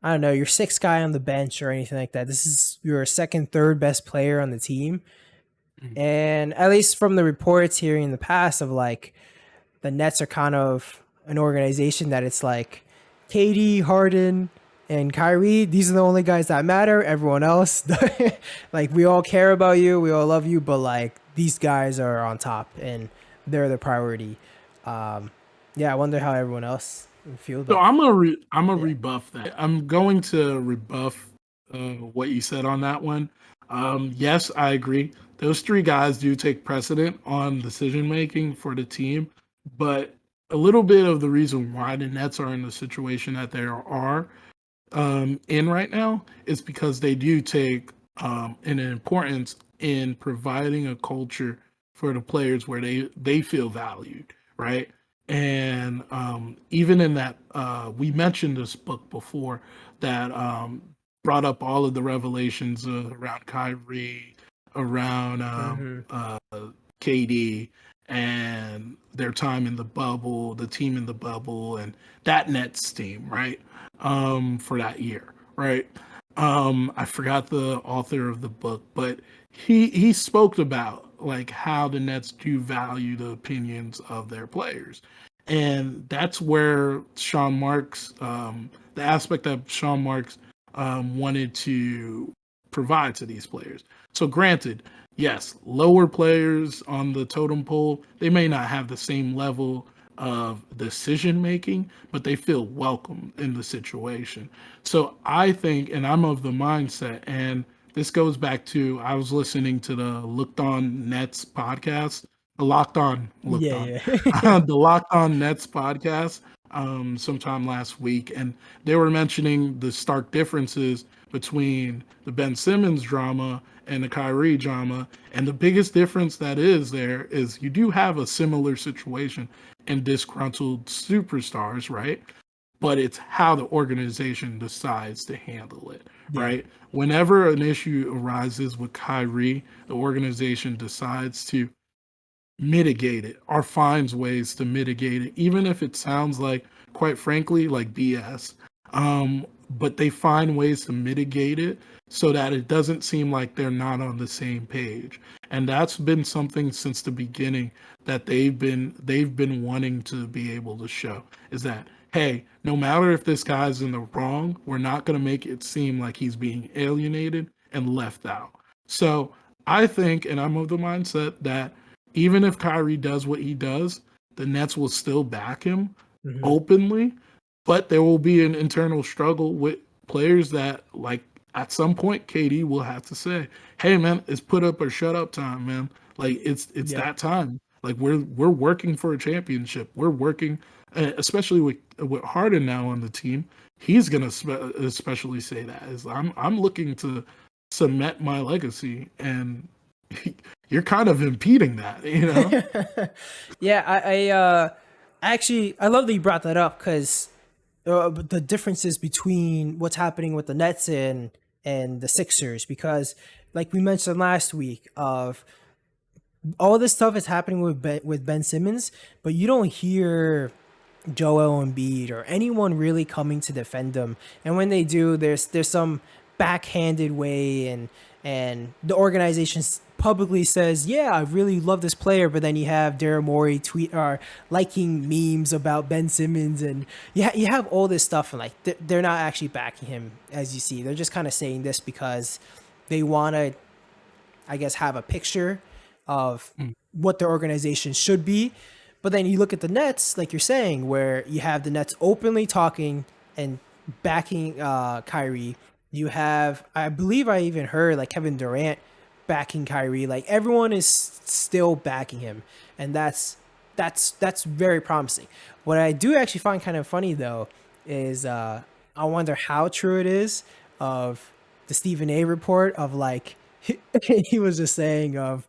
don't know, your sixth guy on the bench or anything like that. This is your second, third best player on the team. Mhm. And at least from the reports here in the past of like the Nets are kind of an organization that it's like KD, Harden, and Kyrie, these are the only guys that matter. Everyone else, like we all care about you, we all love you, but like these guys are on top and they're the priority. Um, yeah, I wonder how everyone else would feel So about. I'm a Yeah, rebuff that. I'm going to rebuff what you said on that one. Yes, I agree. Those three guys do take precedent on decision making for the team, but a little bit of the reason why the Nets are in the situation that they are in right now is because they do take an importance in providing a culture for the players where they feel valued, right? And even in that, we mentioned this book before that brought up all of the revelations around Kyrie, around hmm, KD, and their time in the bubble, the team in the bubble, and that Nets team, right? For that year, right? I forgot the author of the book, but he spoke about like how the Nets do value the opinions of their players, and that's where Sean Marks, the aspect that Sean Marks wanted to provide to these players. So, granted, yes, lower players on the totem pole, they may not have the same level of decision making, but they feel welcome in the situation. So I think, and I'm of the mindset, and this goes back to I was listening to the Looked On Nets podcast, the Looked On, yeah, yeah. the Locked On Nets podcast sometime last week, and they were mentioning the stark differences between the Ben Simmons drama and the Kyrie drama. And the biggest difference that is there is you do have a similar situation in disgruntled superstars, right? But it's how the organization decides to handle it, Yeah. right? Whenever an issue arises with Kyrie, the organization decides to mitigate it or finds ways to mitigate it, even if it sounds like, quite frankly, like BS. But they find ways to mitigate it so that it doesn't seem like they're not on the same page. And that's been something since the beginning that they've been wanting to be able to show is that hey, no matter if this guy's in the wrong, we're not going to make it seem like he's being alienated and left out. So I think, and I'm of the mindset that even if Kyrie does what he does, the Nets will still back him Hmm. openly, but there will be an internal struggle with players that, like, at some point, KD will have to say, "Hey, man, it's put up or shut up time, man. Like, it's Yeah. that time. Like, we're working for a championship. We're working, especially with Harden now on the team. He's gonna especially say that is I'm looking to cement my legacy, and you're kind of impeding that, you know? Yeah, actually I love that you brought that up because the differences between what's happening with the Nets and the Sixers, because like we mentioned last week, of all this stuff is happening with Ben Simmons, but you don't hear Joel Embiid or anyone really coming to defend them. And when they do, there's some backhanded way, and the organization publicly says, "Yeah, I really love this player," but then you have Daryl Morey tweet or liking memes about Ben Simmons, and you have all this stuff, and like they're not actually backing him, as you see. They're just kind of saying this because they want to, I guess, have a picture of Mm. what their organization should be. But then you look at the Nets, like you're saying, where you have the Nets openly talking and backing Kyrie. You have, I believe I even heard like Kevin Durant backing Kyrie. Like everyone is still backing him, and that's very promising. What I do actually find kind of funny though is I wonder how true it is of the Stephen A report of like he was just saying of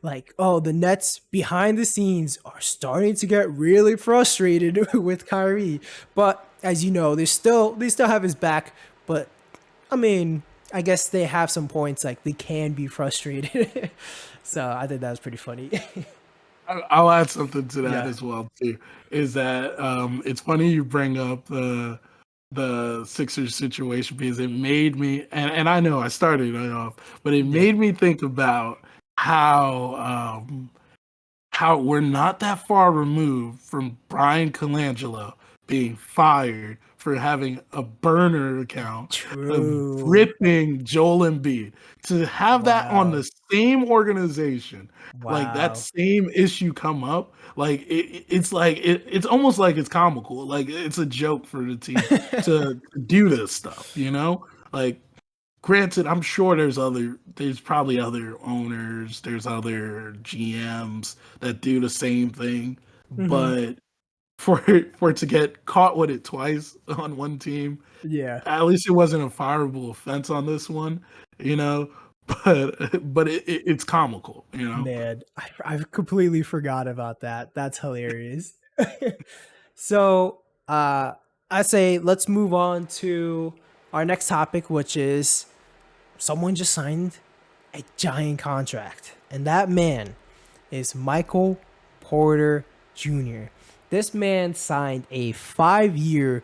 like, oh, the Nets behind the scenes are starting to get really frustrated with Kyrie. But as you know, they still have his back. But I mean, I guess they have some points like they can be frustrated. So I think that was pretty funny. I'll add something to that Yeah. as well too. Is that it's funny you bring up the Sixers situation because it made me, and I know I started it off, but it Yeah. made me think about how we're not that far removed from Brian Colangelo being fired for having a burner account of True. ripping Joel Embiid. To have that on Wow. the same organization, like that Wow. same issue come up, like it's like it's almost like it's comical. Like it's a joke for the team to do this stuff, you know? Like granted, I'm sure there's probably other owners, there's other GMs that do the same thing, Hmm. but for it to get caught with it twice on one team, Yeah. at least it wasn't a fireable offense on this one, you know. But it's comical, you know. Man, I completely forgot about that. That's hilarious. So, I say let's move on to our next topic, which is someone just signed a giant contract, and that man is Michael Porter Jr. This man signed a 5-year,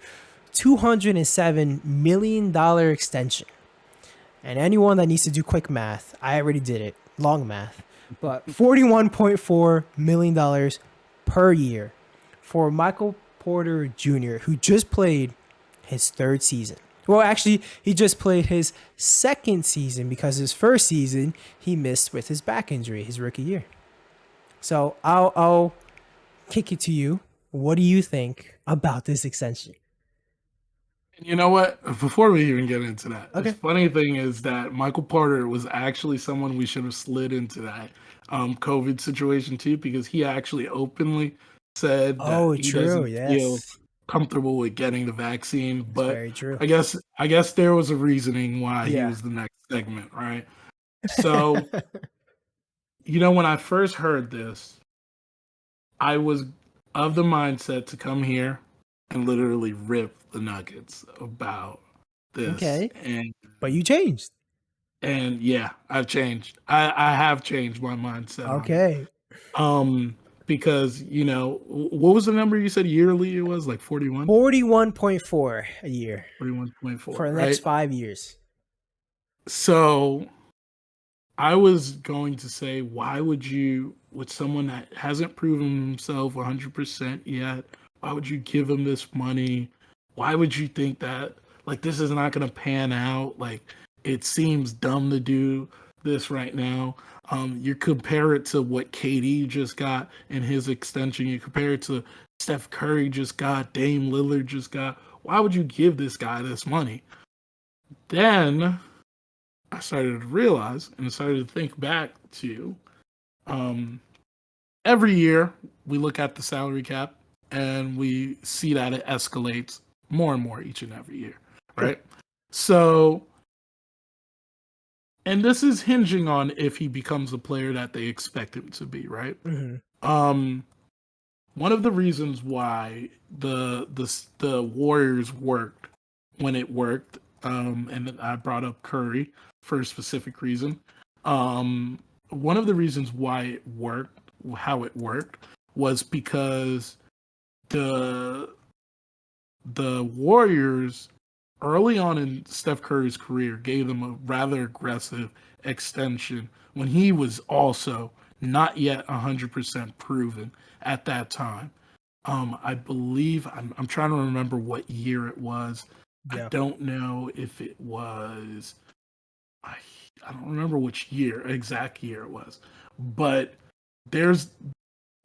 $207 million extension. And anyone that needs to do quick math, I already did it, long math, but $41.4 million per year for Michael Porter Jr., who just played his third season. Well, actually, he just played his second season because his first season he missed with his back injury, his rookie year. So I'll kick it to you. What do you think about this extension? You know what? Before we even get into that, the Okay. funny thing is that Michael Porter was actually someone we should have slid into that COVID situation too, because he actually openly said that Oh, he true. doesn't feel Yes, comfortable with getting the vaccine. it's But very true. I guess there was a reasoning why he Yeah. was the next segment, right? So, when I first heard this, I was of the mindset to come here and literally rip the Nuggets about this. Okay. And But you changed. yeah, I've changed. I have changed my mindset on it. Okay. Because what was the number you said yearly? It was like 41.4 a year 41.4, for the next right? 5 years. So I was going to say, why would someone that hasn't proven himself 100% yet, why would you give him this money? Why would you think that, like, this is not going to pan out? Like, it seems dumb to do this right now. You compare it to what KD just got in his extension. You compare it to Steph Curry just got, Dame Lillard just got. Why would you give this guy this money? Then I started to realize and started to think back to um, every year we look at the salary cap and we see that it escalates more and more each and every year, True. right? So and this is hinging on if he becomes a player that they expect him to be, right? Mm-hmm. One of the reasons why the Warriors worked when it worked, and I brought up Curry for a specific reason. One of the reasons why it worked, how it worked, was because the the Warriors early on in Steph Curry's career gave them a rather aggressive extension when he was also not yet 100% proven at that time. I believe I'm trying to remember what year it was. I Yeah. don't know if it was. I, I don't remember which year, exact year it was, but there's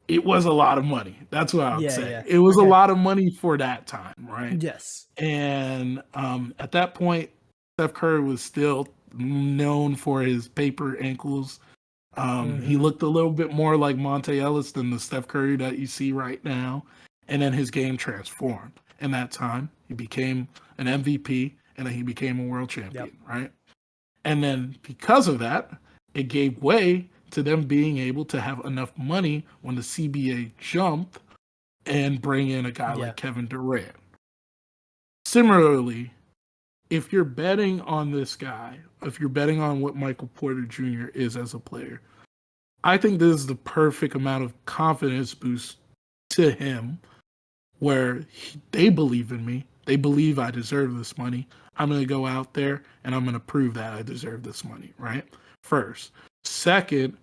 it was a lot of money. That's what I would Yeah. say. Yeah. It was a Okay. lot of money for that time, right? Yes. And at that point, Steph Curry was still known for his paper ankles. He Mm-hmm. looked a little bit more like Monte Ellis than the Steph Curry that you see right now. And then his game transformed. In that time, he became an MVP and then he became a world Yep. champion, right? And then because of that, it gave way to them being able to have enough money when the CBA jumped and bring in a guy Yeah. like Kevin Durant. Similarly, if you're betting on this guy, if you're betting on what Michael Porter Jr. is as a player, I think this is the perfect amount of confidence boost to him where they believe in me. They believe I deserve this money. I'm going to go out there and I'm going to prove that I deserve this money, right? First. Second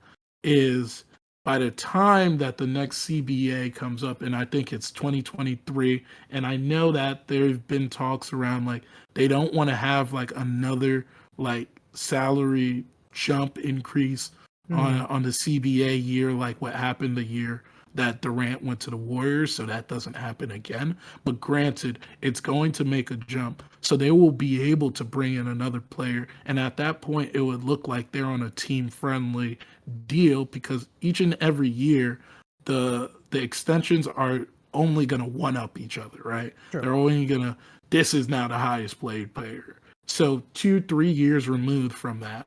is by the time that the next CBA comes up, and I think it's 2023, and I know that there have been talks around like they don't want to have like another like salary jump increase Mm-hmm. on the CBA year like what happened the year that Durant went to the Warriors, so that doesn't happen again. But granted, it's going to make a jump. So they will be able to bring in another player. And at that point, it would look like they're on a team friendly deal because each and every year, the extensions are only going to one up each other, right? Sure. They're only going to, this is now the highest played player. So 2-3 years removed from that,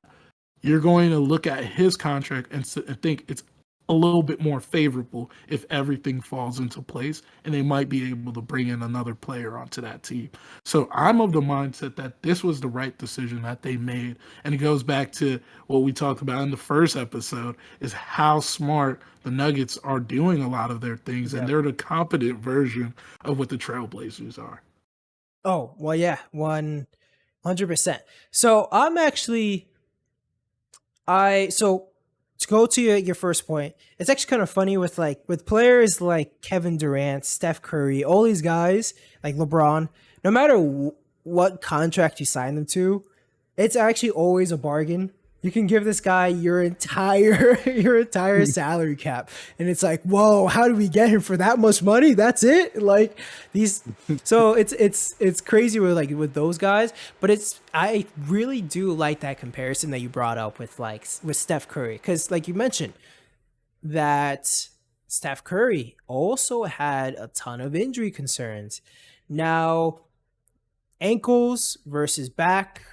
you're going to look at his contract and think it's a little bit more favorable if everything falls into place and they might be able to bring in another player onto that team. So I'm of the mindset that this was the right decision that they made. And it goes back to what we talked about in the first episode is how smart the Nuggets are doing a lot of their things and Yep. they're the competent version of what the Trailblazers are. Oh, well, yeah, 100%. So I'm actually, so to go to your first point, it's actually kind of funny with with players like Kevin Durant, Steph Curry, all these guys like LeBron. No matter what contract you sign them to, it's actually always a bargain. You can give this guy your entire your entire salary cap, and it's like, whoa, how do we get him for that much money? That's it. Like these, so it's crazy with those guys. But I really do like that comparison that you brought up with with Steph Curry, because like you mentioned that Steph Curry also had a ton of injury concerns. Now, ankles versus back,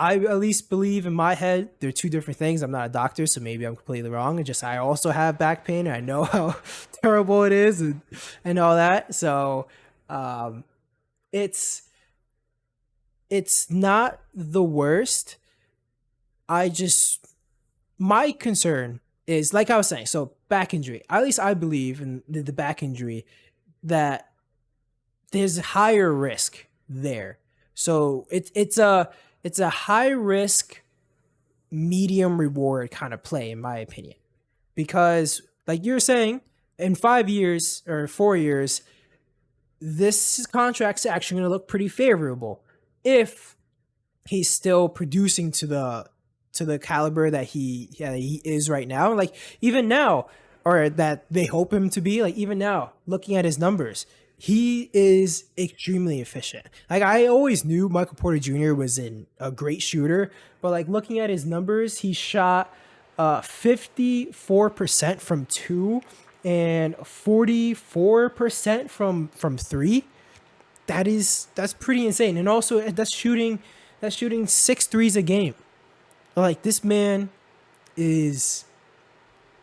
I at least believe in my head they're two different things. I'm not a doctor, so maybe I'm completely wrong. It's just I also have back pain. And I know how terrible it is and all that. So um, it's it's not the worst. I just my concern is like I was saying. So back injury. At least I believe in the back injury that there's higher risk there. So it's a high risk, medium reward kind of play, in my opinion. Because, like you're saying, in 5 years or 4 years, this contract's actually going to look pretty favorable if he's still producing to the caliber that he is right now. Like even now, or that they hope him to be. Like even now, looking at his numbers, he is extremely efficient. Like I always knew Michael Porter Jr. was a great shooter, but like looking at his numbers, he shot 54% from two and 44% from three. That's pretty insane. And also that's shooting six threes a game. Like, this man is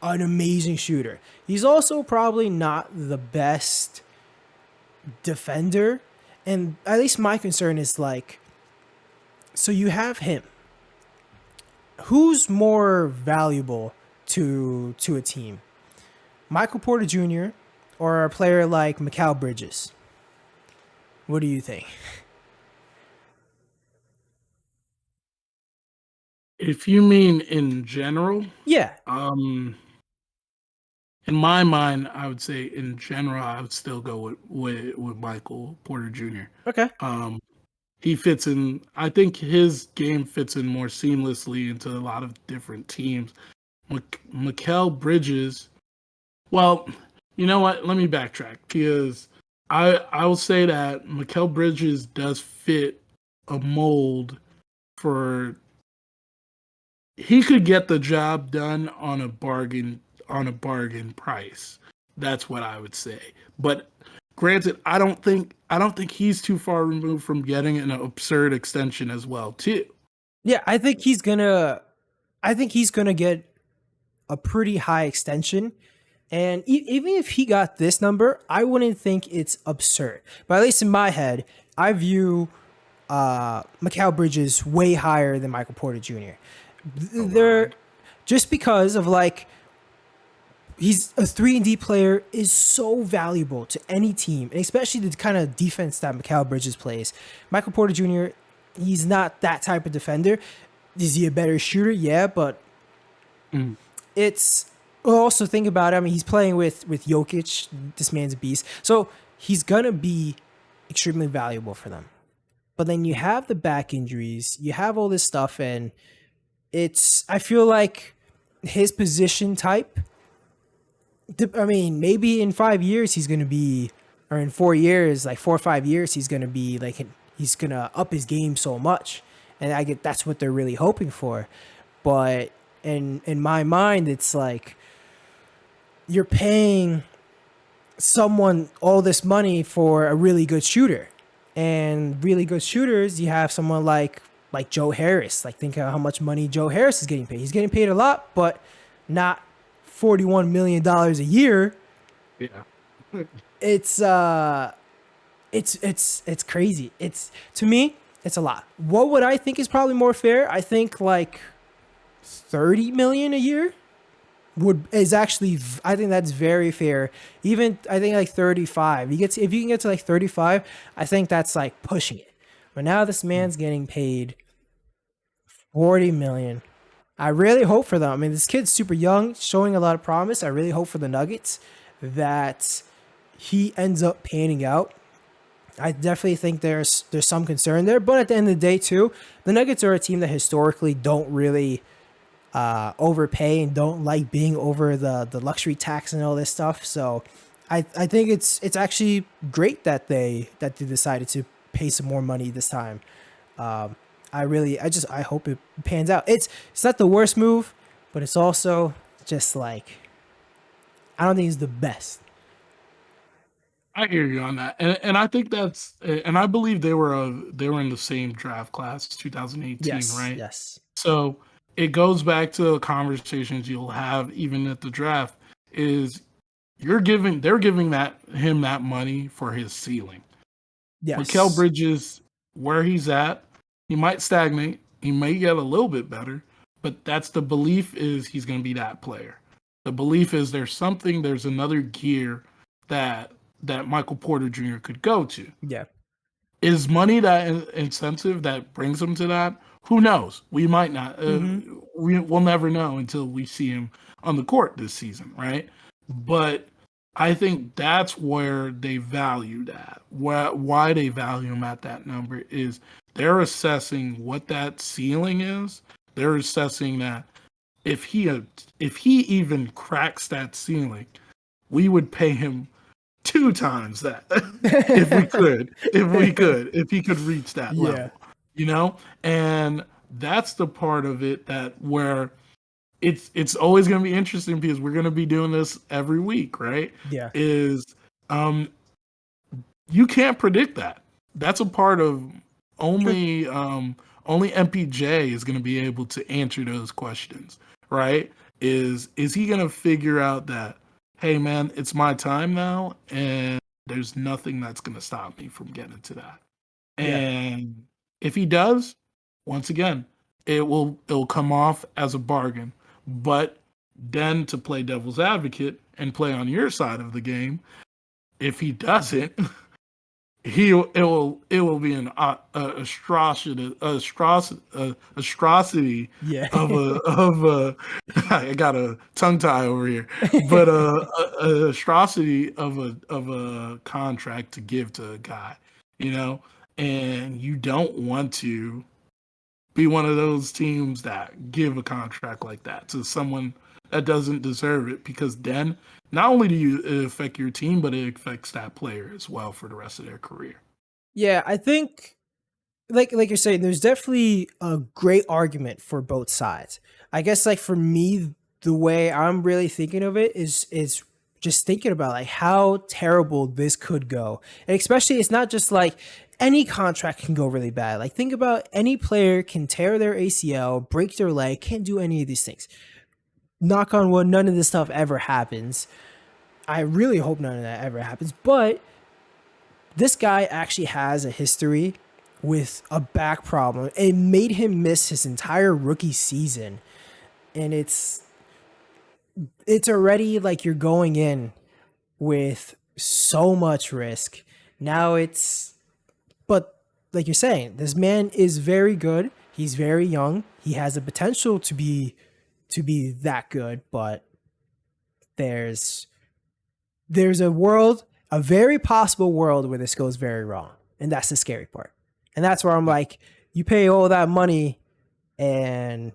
an amazing shooter. He's also probably not the best defender. And at least my concern is like, so you have him. Who's more valuable to a team? Michael Porter Jr. or a player like Mikal Bridges? What do you think? If you mean in general, Yeah. in my mind, I would say in general, I would still go with Michael Porter Jr. Okay. He fits in. I think his game fits in more seamlessly into a lot of different teams. Mikal Bridges. Well, you know what? Let me backtrack because I will say that Mikal Bridges does fit a mold for. He could get the job done on a bargain price. That's what I would say. But granted, I don't think he's too far removed from getting an absurd extension as well, too. Yeah, I think he's gonna get a pretty high extension. And even if he got this number, I wouldn't think it's absurd. But at least in my head, I view Mikal Bridges way higher than Michael Porter Jr. They're just because of like, he's a 3-and-D player is so valuable to any team, and especially the kind of defense that Mikal Bridges plays. Michael Porter Jr., he's not that type of defender. Is he a better shooter? Yeah, but it's also think about it. I mean, he's playing with Jokic. This man's a beast, so he's gonna be extremely valuable for them. But then you have the back injuries, you have all this stuff, and I feel like his position type. I mean, maybe in 5 years he's gonna be, or in 4 years, like 4 or 5 years, he's gonna be like, he's gonna up his game so much, and I get that's what they're really hoping for. But in my mind, it's like you're paying someone all this money for a really good shooter, and really good shooters, you have someone like Joe Harris. Like, think of how much money Joe Harris is getting paid. He's getting paid a lot, but not $41 million a year. Yeah. It's crazy. To me, it's a lot. What would I think is probably more fair? I think like 30 million a year is actually, I think that's very fair. Even I think like 35. If you can get to like 35, I think that's like pushing it. But now this man's getting paid 40 million. I really hope for them. I mean, this kid's super young, showing a lot of promise. I really hope for the Nuggets that he ends up panning out. I definitely think there's some concern there, but at the end of the day, too, the Nuggets are a team that historically don't really overpay and don't like being over the luxury tax and all this stuff. So I think it's actually great that they decided to pay some more money this time. I hope it pans out. It's not the worst move, but it's also just like, I don't think it's the best. I hear you on that, and I think and I believe they were in the same draft class, 2018, Yes, right? yes. So it goes back to conversations you'll have even at the draft. Is they're giving him that money for his ceiling. Yes. Mikal Bridges, where he's at, he might stagnate. He may get a little bit better, but that's the belief is he's going to be that player. The belief is there's another gear that Michael Porter Jr. could go to. Yeah. Is money that incentive that brings him to that? Who knows? We might not. We'll never know until we see him on the court this season, right? But I think that's where they value that. Why they value him at that number is they're assessing what that ceiling is. They're assessing that if he even cracks that ceiling, we would pay him 2 times that if he could reach that level, and that's the part of it that where it's always going to be interesting because we're going to be doing this every week, right? Yeah. Is you can't predict that. That's a part of Only MPJ is going to be able to answer those questions, right? Is he going to figure out that, hey man, it's my time now, and there's nothing that's going to stop me from getting to that. Yeah. And if he does, once again, it will come off as a bargain. But then to play devil's advocate and play on your side of the game, if he doesn't, it will be an atrocity Yeah. of a I got a tongue tie over here, but a atrocity of a contract to give to a guy, you know, and you don't want to be one of those teams that give a contract like that to someone that doesn't deserve it, because then not only do you it affect your team, but it affects that player as well for the rest of their career. Yeah, I think like you're saying, there's definitely a great argument for both sides. I guess like for me, the way I'm really thinking of it is just thinking about like how terrible this could go. And especially it's not just like any contract can go really bad. Like think about any player can tear their ACL, break their leg, can't do any of these things. Knock on wood, none of this stuff ever happens. I really hope none of that ever happens, but this guy actually has a history with a back problem. It made him miss his entire rookie season. And it's already like you're going in with so much risk. Now but like you're saying, this man is very good. He's very young. He has the potential to be that good, but there's a very possible world where this goes very wrong. And that's the scary part. And that's where I'm like, you pay all that money, and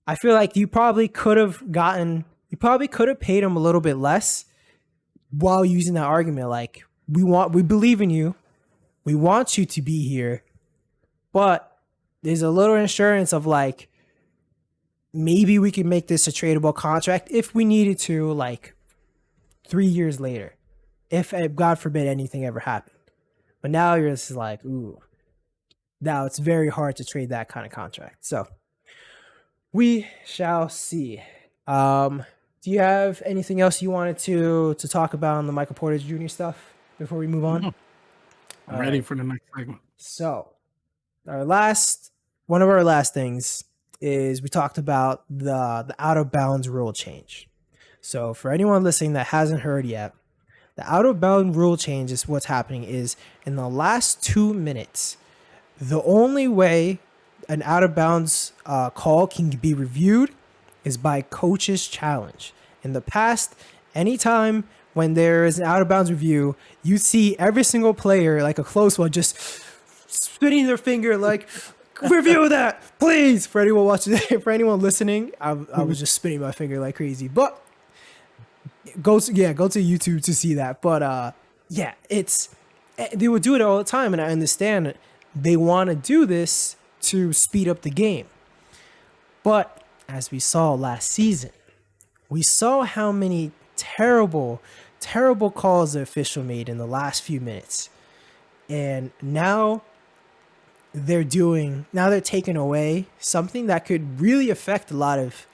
I feel like you probably could have paid him a little bit less while using that argument. Like, we believe in you. We want you to be here. But there's a little insurance of like, maybe we can make this a tradable contract if we needed to, like 3 years later, if God forbid anything ever happened. But now you're just like, ooh, now it's very hard to trade that kind of contract. So we shall see. Do you have anything else you wanted to talk about on the Michael Porter Jr. stuff before we move on? I'm ready for the next segment. So one of our last things is we talked about the out of bounds rule change. So for anyone listening that hasn't heard yet, the out of bounds rule change is what's happening is in the last 2 minutes, the only way an out of bounds call can be reviewed is by coach's challenge. In the past, anytime when there is an out of bounds review, you see every single player, like a close one, just spinning their finger like, review that, please. For anyone watching, for anyone listening, I was just spinning my finger like crazy. But go to YouTube to see that. But they would do it all the time, and I understand they want to do this to speed up the game. But as we saw last season, we saw how many terrible calls the official made in the last few minutes. And now they're taking away something that could really affect a lot of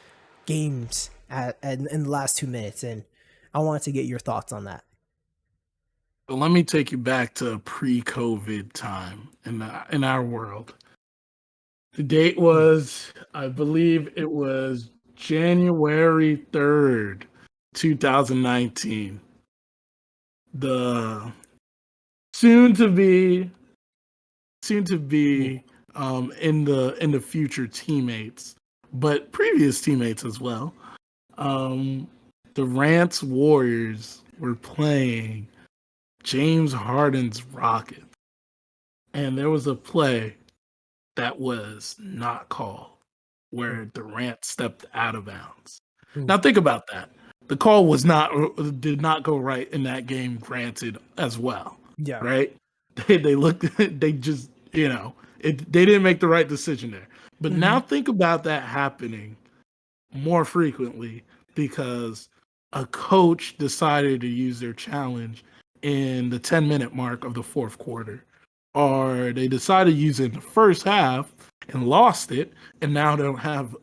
games in the last 2 minutes. And I wanted to get your thoughts on that. So let me take you back to pre-COVID time in our world. The date was, I believe it was January 3rd, 2019. The soon to be in the future teammates, but previous teammates as well. The Rants Warriors were playing James Harden's Rockets, and there was a play that was not called where Durant stepped out of bounds. Now think about that. The call did not go right in that game, granted, as well. Yeah. Right? They just, they didn't make the right decision there. But now think about that happening more frequently because a coach decided to use their challenge in the 10-minute mark of the fourth quarter. or they decided to use it in the first half and lost it, and now they don't have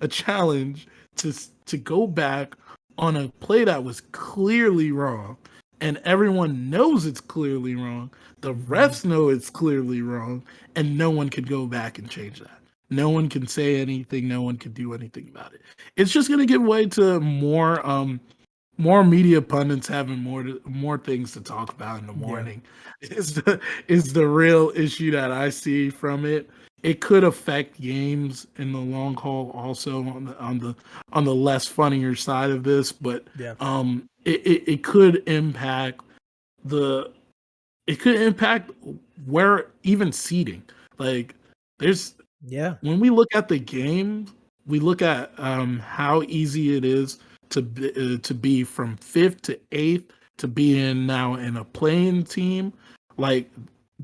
a challenge to go back on a play that was clearly wrong, and everyone knows it's clearly wrong. The refs know it's clearly wrong, and no one could go back and change that. No one can say anything. No one can do anything about it. It's just going to give way to more media pundits having more things to talk about in the Yeah. morning is the real issue that I see from it. It could affect games in the long haul, also on the less funnier side of this, but Yeah. it could impact the it could impact where even seating. Like there's Yeah. when we look at the game, we look at how easy it is to be from fifth to eighth to being now in a playing team. Like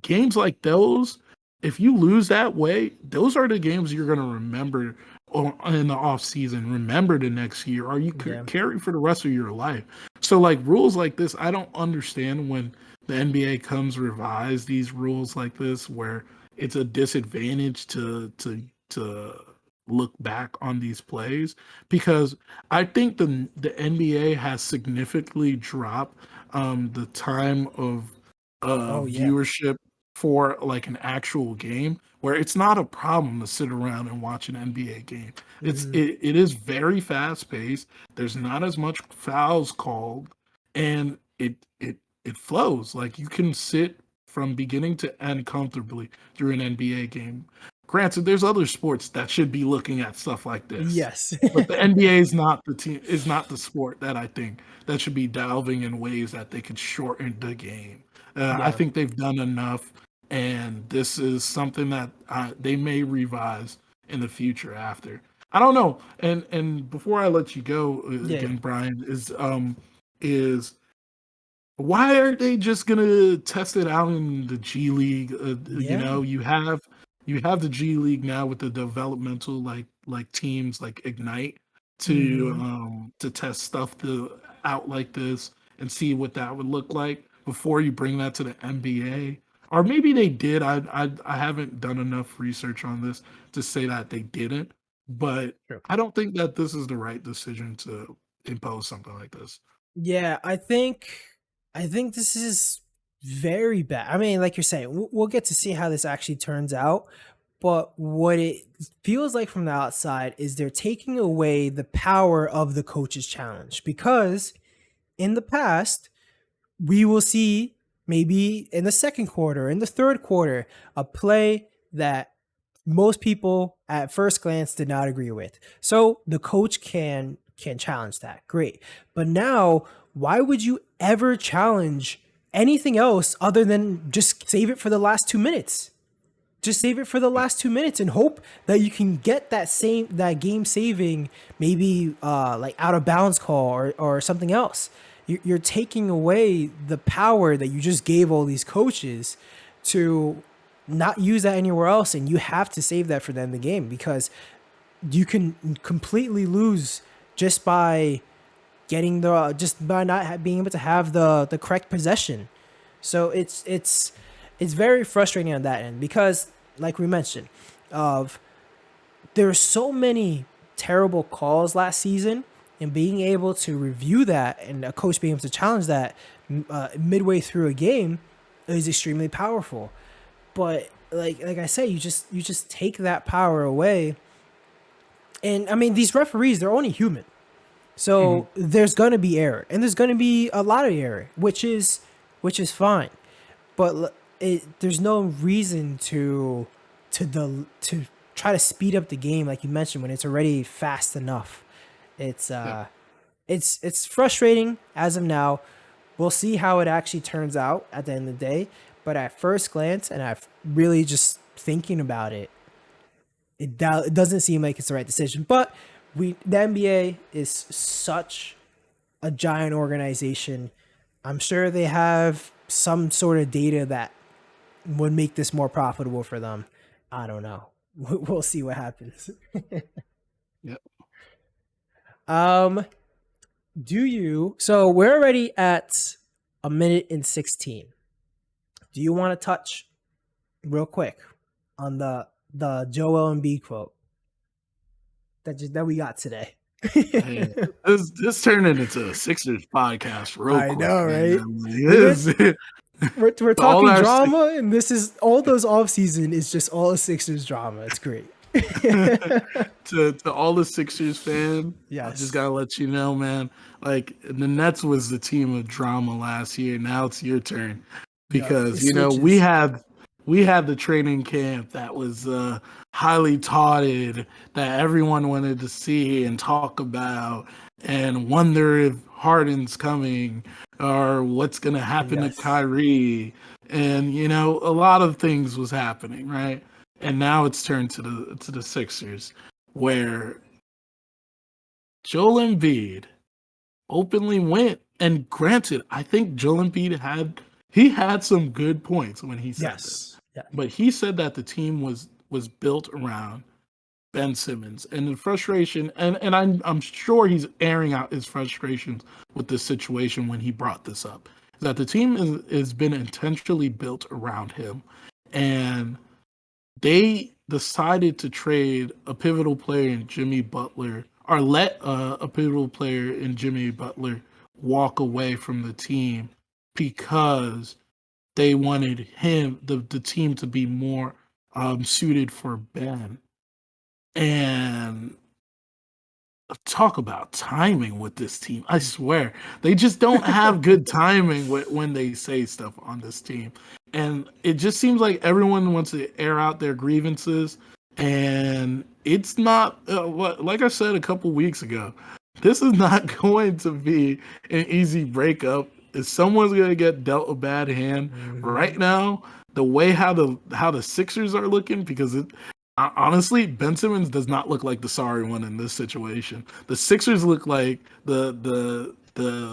games like those, if you lose that way, those are the games you're going to remember in the off season, remember the next year, or you Yeah. carry for the rest of your life. So like rules like this, I don't understand when the NBA comes revise these rules like this where it's a disadvantage to look back on these plays, because I think the NBA has significantly dropped the time of Oh yeah. viewership for like an actual game, where it's not a problem to sit around and watch an NBA game. It is very fast paced. There's not as much fouls called, and it flows. Like you can sit from beginning to end comfortably through an NBA game. Granted, there's other sports that should be looking at stuff like this, Yes. but the NBA is not the team, is not the sport that I think that should be delving in ways that they could shorten the game. I Yeah. think they've done enough, and this is something that they may revise in the future after. I don't know. And before I let you go Yeah. again, Brian, is why aren't they just gonna test it out in the G League? You Yeah. know, you have the G League now with the developmental like teams like Ignite Hmm. to test stuff out like this and see what that would look like before you bring that to the NBA. Or maybe they did. I haven't done enough research on this to say that they didn't, but True. I don't think that this is the right decision to impose something like this. Yeah, I think this is very bad. I mean, like you're saying, we'll get to see how this actually turns out. But what it feels like from the outside is they're taking away the power of the coach's challenge, because in the past, we will see maybe in the second quarter, in the third quarter, a play that most people at first glance did not agree with. So the coach can challenge that. Great. But now, why would you ever challenge anything else other than just save it for the last 2 minutes? Just save it for the last 2 minutes and hope that you can get that game saving, maybe like out of bounds call or something else. You're taking away the power that you just gave all these coaches to not use that anywhere else, and you have to save that for the end of the game, because you can completely lose just by just by not being able to have the correct possession. So it's very frustrating on that end, because like we mentioned, of there's so many terrible calls last season, and being able to review that and a coach being able to challenge that midway through a game is extremely powerful. But like I say, you just take that power away. And I mean, these referees, they're only human. Mhm. So there's gonna be error, and there's gonna be a lot of error, which is fine. But there's no reason to try to speed up the game, like you mentioned, when it's already fast enough. It's Yeah. it's frustrating as of now. We'll see how it actually turns out at the end of the day. But at first glance, and I've really just thinking about it, it doesn't seem like it's the right decision. But the NBA is such a giant organization. I'm sure they have some sort of data that would make this more profitable for them. I don't know. We'll see what happens. Yeah. Um, so we're already at a minute and 16. Do you want to touch real quick on the Joel Embiid quote that we got today. Hey, this turned into a Sixers podcast real I quick, know, man. right? Like, Look at this, we're all talking our drama, and this is all those off season is just all Sixers drama. It's great. to all the Sixers fan, I just Yes. gotta let you know, man. Like the Nets was the team of drama last year. Now it's your turn Yep. It because switches. we had the training camp that was highly touted that everyone wanted to see and talk about and wonder if Harden's coming or what's gonna happen to Yes. Kyrie. And a lot of things was happening, right? And now it's turned to the Sixers, where Joel Embiid openly went. And granted, I think Joel Embiid had some good points when he said this, Yes. Yeah. but he said that the team was built around Ben Simmons and the frustration, and I'm sure he's airing out his frustrations with this situation when he brought this up, that the team has been intentionally built around him, and they decided to trade a pivotal player in Jimmy Butler, or let a pivotal player in Jimmy Butler walk away from the team because they wanted the team to be more suited for Ben. And talk about timing with this team. I swear, they just don't have good timing when they say stuff on this team. And it just seems like everyone wants to air out their grievances. And it's not, like I said a couple weeks ago, this is not going to be an easy breakup. If someone's going to get dealt a bad hand right now, the way how the Sixers are looking, because honestly, Ben Simmons does not look like the sorry one in this situation. The Sixers look like the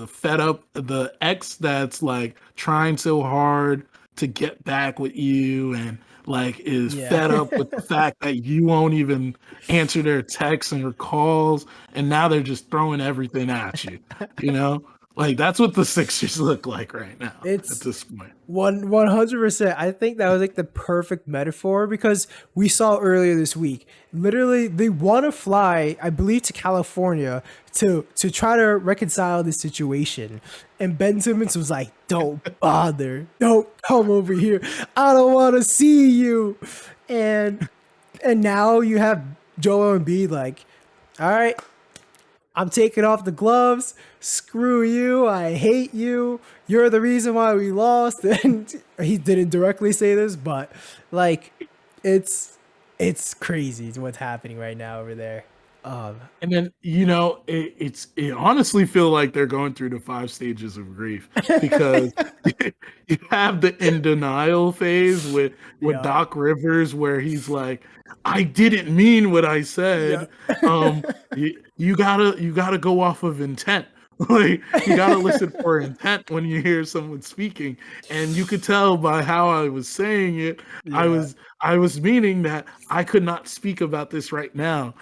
fed up, the ex that's like trying so hard to get back with you and like is Yeah. fed up with the fact that you won't even answer their texts and their calls, and now they're just throwing everything at you. You know, like that's what the Sixers look like right now at It's this point. 100%. I think that was like the perfect metaphor because we saw earlier this week. Literally, they want to fly, I believe, to California to try to reconcile this situation. And Ben Simmons was like, "Don't bother, don't come over here. I don't want to see you." And and now you have Joel Embiid like, "All right, I'm taking off the gloves. Screw you. I hate you. You're the reason why we lost." And he didn't directly say this, but like it's crazy what's happening right now over there. And then it honestly feel like they're going through the 5 stages of grief because you have the in denial phase with Yeah. Doc Rivers where he's like, I didn't mean what I Yeah. said. You gotta go off of intent. Like you gotta listen for intent when you hear someone speaking, and you could tell by how I was saying it, I Yeah. was I was meaning that I could not speak about this right now.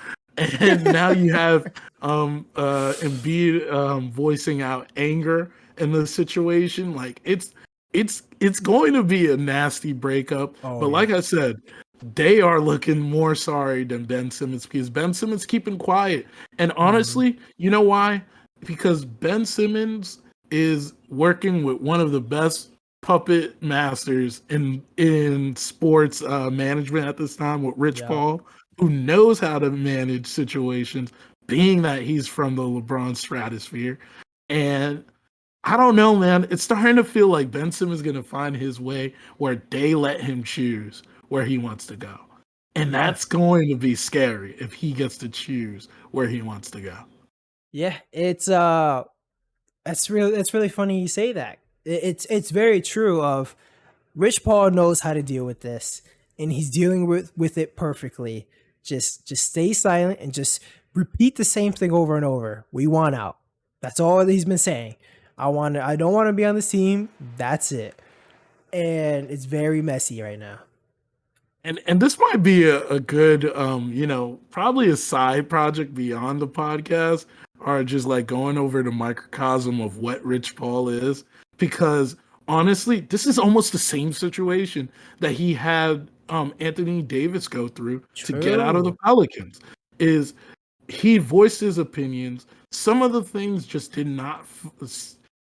And now you have Embiid voicing out anger in the situation. Like it's going to be a nasty breakup. Oh But yeah. like I said, they are looking more sorry than Ben Simmons because Ben Simmons keeping quiet. And Mhm. honestly, you know why? Because Ben Simmons is working with one of the best puppet masters in sports management at this time with Rich Yeah. Paul, who knows how to manage situations, being that he's from the LeBron stratosphere. And I don't know, man. It's starting to feel like Ben Simmons is going to find his way where they let him choose where he wants to go. And Yeah. that's going to be scary if he gets to choose where he wants to go. Yeah. It's that's really funny you say that. It's very true of Rich Paul knows how to deal with this, and he's dealing with it perfectly. Just stay silent and just repeat the same thing over and over. We want out. That's all that he's been saying. I don't want to be on this team. That's it. And it's very messy right now. And this might be a good probably a side project beyond the podcast, or just like going over the microcosm of what Rich Paul is, because honestly, this is almost the same situation that he had Anthony Davis go through to get out of the True. Pelicans. Is he voiced his opinions? Some of the things just did not.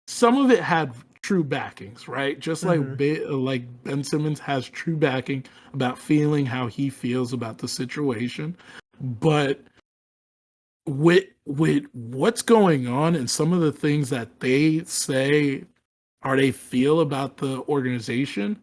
Some of it had true backings, right? Just like Ben Simmons has true backing about feeling how he feels about the situation, but with what's going on and some of the things that they say or they feel about the organization,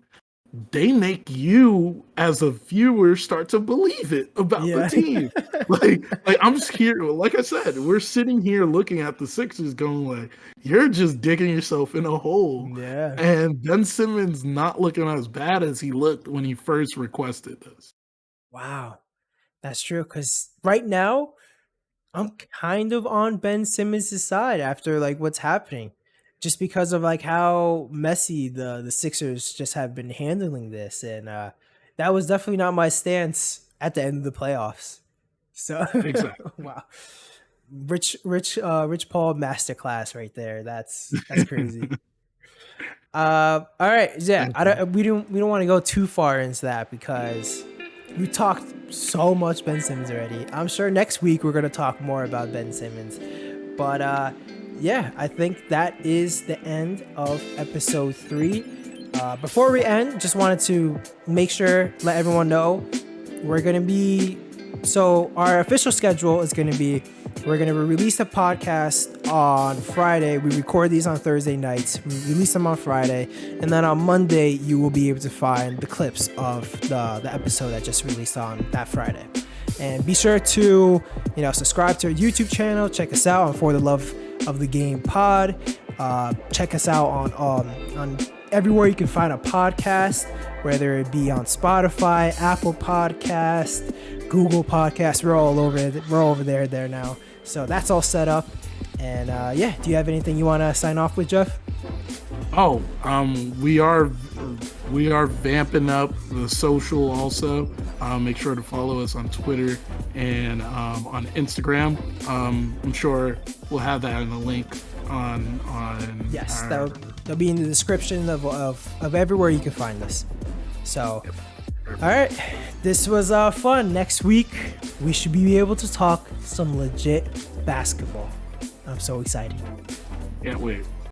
they make you as a viewer start to believe it about the Yeah. team. like I'm just here, like I said, we're sitting here looking at the Sixers going like, you're just digging yourself in a hole. Yeah. And Ben Simmons not looking as bad as he looked when he first requested this. Wow. That's true. Because right now, I'm kind of on Ben Simmons' side after like what's happening. Just because of like how messy the Sixers just have been handling this. And that was definitely not my stance at the end of the playoffs. So Exactly. wow. Rich Paul masterclass right there. That's crazy. All right, yeah. We don't want to go too far into that because we talked so much Ben Simmons already. I'm sure next week we're gonna talk more about Ben Simmons. But yeah, I think that is the end of episode 3. Before we end, just wanted to make sure, let everyone know we're gonna be. So our official schedule is gonna be, we're gonna release the podcast on Friday. We record these on Thursday nights. We release them on Friday, and then on Monday you will be able to find the clips of the episode that just released on that Friday. And be sure to subscribe to our YouTube channel. Check us out on For the Love of the Game Pod. Check us out on everywhere you can find a podcast, whether it be on Spotify, Apple Podcast, Google Podcast. We're all over it. We're over there now. So that's all set up. And yeah, do you have anything you want to sign off with, Jeff? Oh, we are vamping up the social also. Make sure to follow us on Twitter and on Instagram. I'm sure we'll have that in the link on Yes, that'll be in the description of everywhere you can find us. So all right, this was fun. Next week we should be able to talk some legit basketball. I'm so excited. Can't wait.